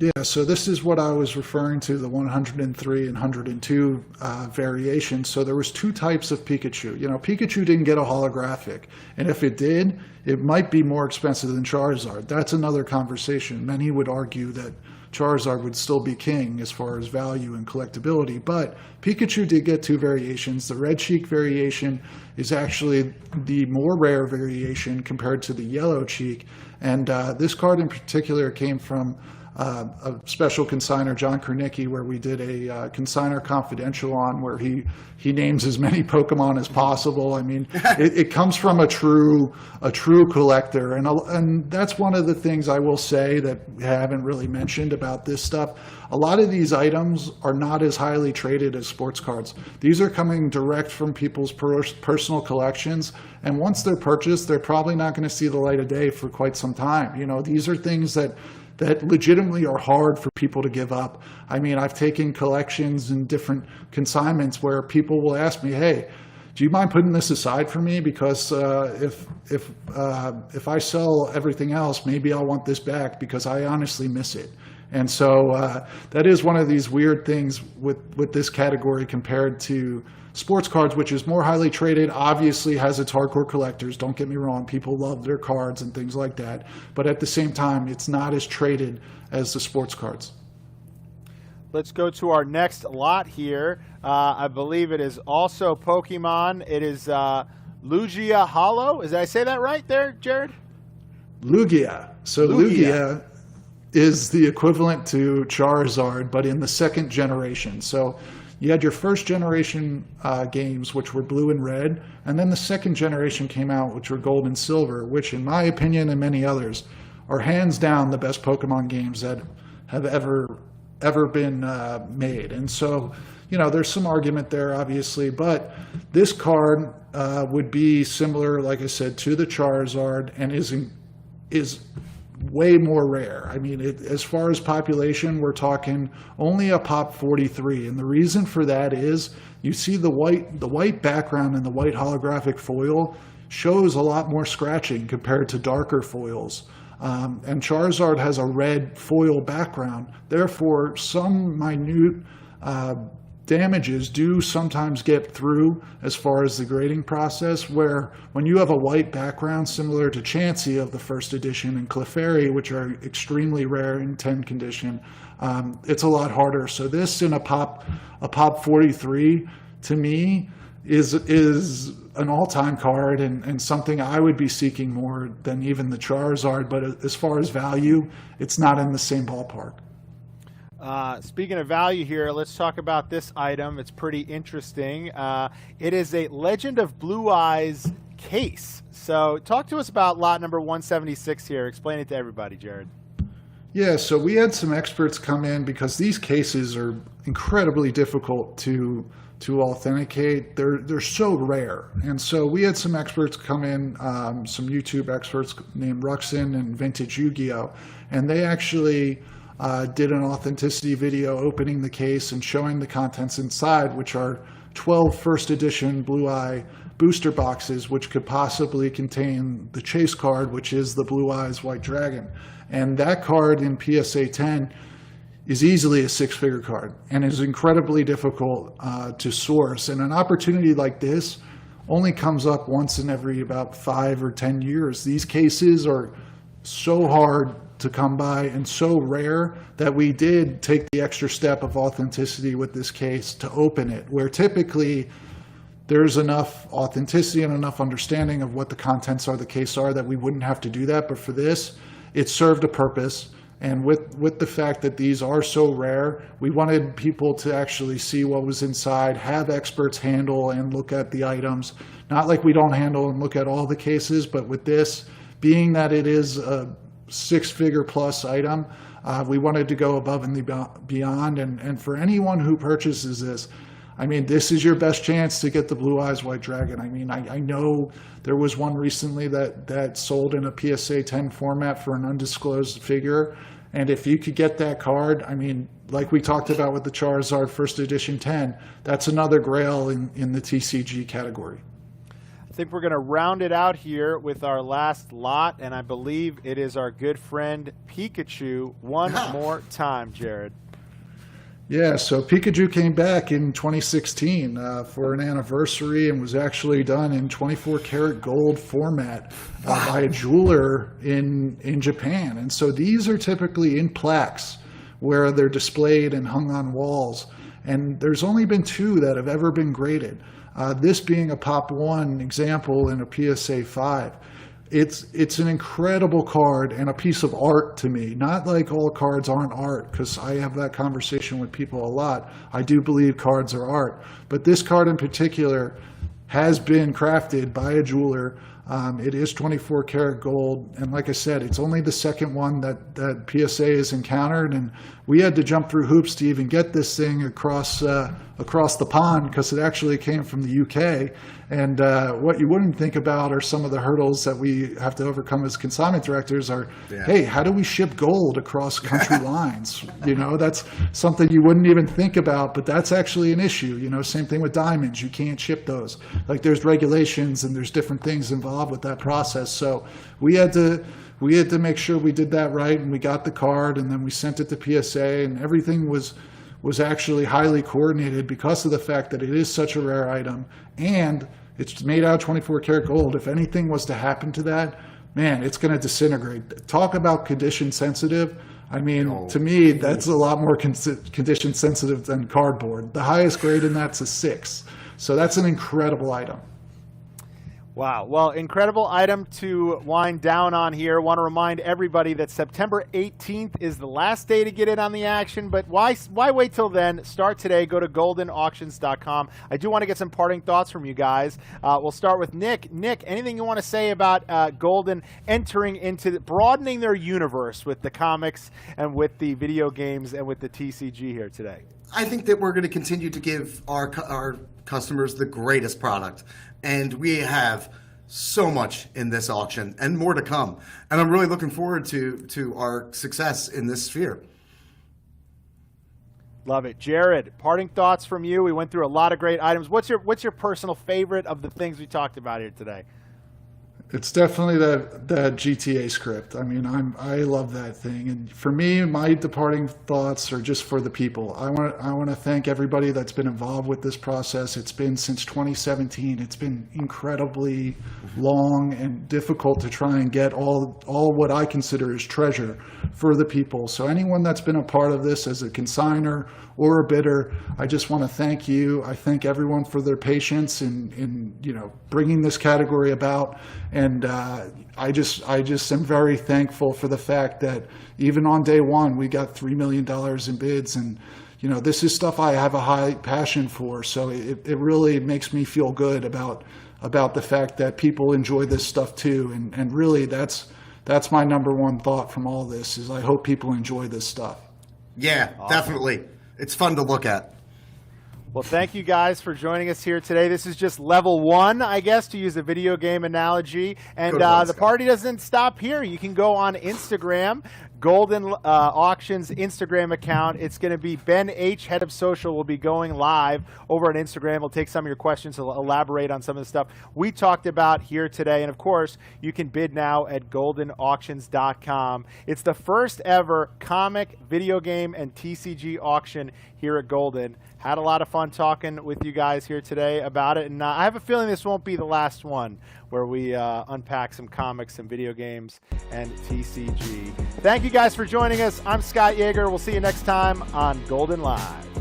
Yeah, so this is what I was referring to, the 103 and 102 variations. So there was 2 types of Pikachu. Pikachu didn't get a holographic. And if it did, it might be more expensive than Charizard. That's another conversation. Many would argue that Charizard would still be king as far as value and collectability. But Pikachu did get 2 variations. The Red Cheek variation is actually the more rare variation compared to the Yellow Cheek. And this card in particular came from a special consigner, John Kernicki, where we did a consigner confidential on, where he names as many Pokemon as possible. I mean, it comes from a true collector, and that's one of the things I will say that we haven't really mentioned about this stuff. A lot of these items are not as highly traded as sports cards. These are coming direct from people's personal collections, and once they're purchased, they're probably not going to see the light of day for quite some time. These are things that legitimately are hard for people to give up. I mean, I've taken collections and different consignments where people will ask me, "Hey, do you mind putting this aside for me? Because if I sell everything else, maybe I'll want this back because I honestly miss it." And so that is one of these weird things with this category compared to sports cards, which is more highly traded, obviously has its hardcore collectors. Don't get me wrong. People love their cards and things like that. But at the same time, it's not as traded as the sports cards. Let's go to our next lot here. I believe it is also Pokemon. It is Lugia Hollow. Did I say that right there, Jared? Lugia. So Lugia is the equivalent to Charizard, but in the 2nd generation. So you had your 1st generation games, which were blue and red, and then the 2nd generation came out, which were gold and silver, which in my opinion and many others are hands down the best Pokemon games that have ever been made. And so, there's some argument there, obviously, but this card would be similar, like I said, to the Charizard, and is way more rare. I mean, as far as population, we're talking only a pop 43, and the reason for that is you see the white background and the white holographic foil shows a lot more scratching compared to darker foils. And Charizard has a red foil background. Therefore, some minute damages do sometimes get through as far as the grading process, where when you have a white background similar to Chansey of the 1st edition and Clefairy, which are extremely rare in 10 condition, it's a lot harder. So this in a pop 43 to me is an all-time card and something I would be seeking more than even the Charizard, but as far as value, it's not in the same ballpark. Speaking of value here, let's talk about this item. It's pretty interesting. It is a Legend of Blue Eyes case. So talk to us about lot number 176 here. Explain it to everybody, Jared. Yeah, so we had some experts come in because these cases are incredibly difficult to authenticate. They're so rare. And so we had some experts come in, some YouTube experts named Ruxin and Vintage Yu-Gi-Oh! And they actually did an authenticity video opening the case and showing the contents inside, which are 12 first edition Blue Eye booster boxes, which could possibly contain the chase card, which is the Blue Eyes White Dragon. And that card in PSA 10 is easily a six-figure card and is incredibly difficult to source. And an opportunity like this only comes up once in every about 5 or 10 years. These cases are so hard to come by and so rare that we did take the extra step of authenticity with this case to open it, where typically there's enough authenticity and enough understanding of what the contents of the case are that we wouldn't have to do that. But for this, it served a purpose. And with the fact that these are so rare, we wanted people to actually see what was inside, have experts handle and look at the items. Not like we don't handle and look at all the cases, but with this, being that it is a six-figure plus item, we wanted to go above and beyond. And for anyone who purchases this, I mean, this is your best chance to get the Blue Eyes White Dragon. I mean, I know there was one recently that sold in a PSA 10 format for an undisclosed figure. And if you could get that card, I mean, like we talked about with the Charizard First Edition 10, that's another grail in the TCG category. I think we're going to round it out here with our last lot, and I believe it is our good friend Pikachu one more time, Jared. Yeah, so Pikachu came back in 2016 for an anniversary and was actually done in 24 karat gold format by a jeweler in Japan. And so these are typically in plaques where they're displayed and hung on walls. And there's only been 2 that have ever been graded. This being a Pop 1 example in a PSA 5. It's an incredible card and a piece of art to me. Not like all cards aren't art, because I have that conversation with people a lot. I do believe cards are art. But this card in particular has been crafted by a jeweler. It is 24 karat gold. And like I said, it's only the second one that PSA has encountered. And we had to jump through hoops to even get this thing across the pond, because it actually came from the UK. And what you wouldn't think about are some of the hurdles that we have to overcome as consignment directors are, hey, how do we ship gold across country lines? You know, that's something you wouldn't even think about, but that's actually an issue. You know, same thing with diamonds. You can't ship those. Like, there's regulations and there's different things involved with that process. So we had to make sure we did that right, and we got the card, and then we sent it to PSA, and everything was actually highly coordinated because of the fact that it is such a rare item and it's made out of 24 karat gold. If anything was to happen to that, man, it's going to disintegrate. Talk about condition sensitive. I mean, to me, that's a lot more condition sensitive than cardboard. The highest grade in that's a 6. So that's an incredible item. Wow. Well, incredible item to wind down on here. Want to remind everybody that September 18th is the last day to get in on the action, but why wait till then? Start today. Go to GoldinAuctions.com. I do want to get some parting thoughts from you guys. We'll start with Nick. Nick, anything you want to say about Goldin entering into broadening their universe with the comics and with the video games and with the TCG here today? I think that we're going to continue to give our customers the greatest product. And we have so much in this auction and more to come. And I'm really looking forward to our success in this sphere. Love it. Jared, parting thoughts from you. We went through a lot of great items. What's your personal favorite of the things we talked about here today? It's definitely that GTA script. I mean, I love that thing. And for me, my departing thoughts are just for the people. I want to thank everybody that's been involved with this process. It's been since 2017. It's been incredibly long and difficult to try and get all what I consider is treasure for the people. So anyone that's been a part of this as a consigner or a bidder, I just want to thank you. I thank everyone for their patience in bringing this category about. And I just am very thankful for the fact that even on day one, we got $3 million in bids. And, you know, this is stuff I have a high passion for. So it really makes me feel good about the fact that people enjoy this stuff too. And really that's my number one thought from all this is I hope people enjoy this stuff. Yeah, definitely. It's fun to look at. Well, thank you guys for joining us here today. This is just level 1, I guess, to use a video game analogy. And the party doesn't stop here. You can go on Instagram, Goldin Auctions Instagram account. It's going to be Ben H., head of social, will be going live over on Instagram. We'll take some of your questions to elaborate on some of the stuff we talked about here today. And, of course, you can bid now at GoldinAuctions.com. It's the first ever comic, video game, and TCG auction here at Goldin. Had a lot of fun talking with you guys here today about it, and I have a feeling this won't be the last one where we unpack some comics and video games and TCG. Thank you guys for joining us. I'm Scott Yager. We'll see you next time on Goldin Live.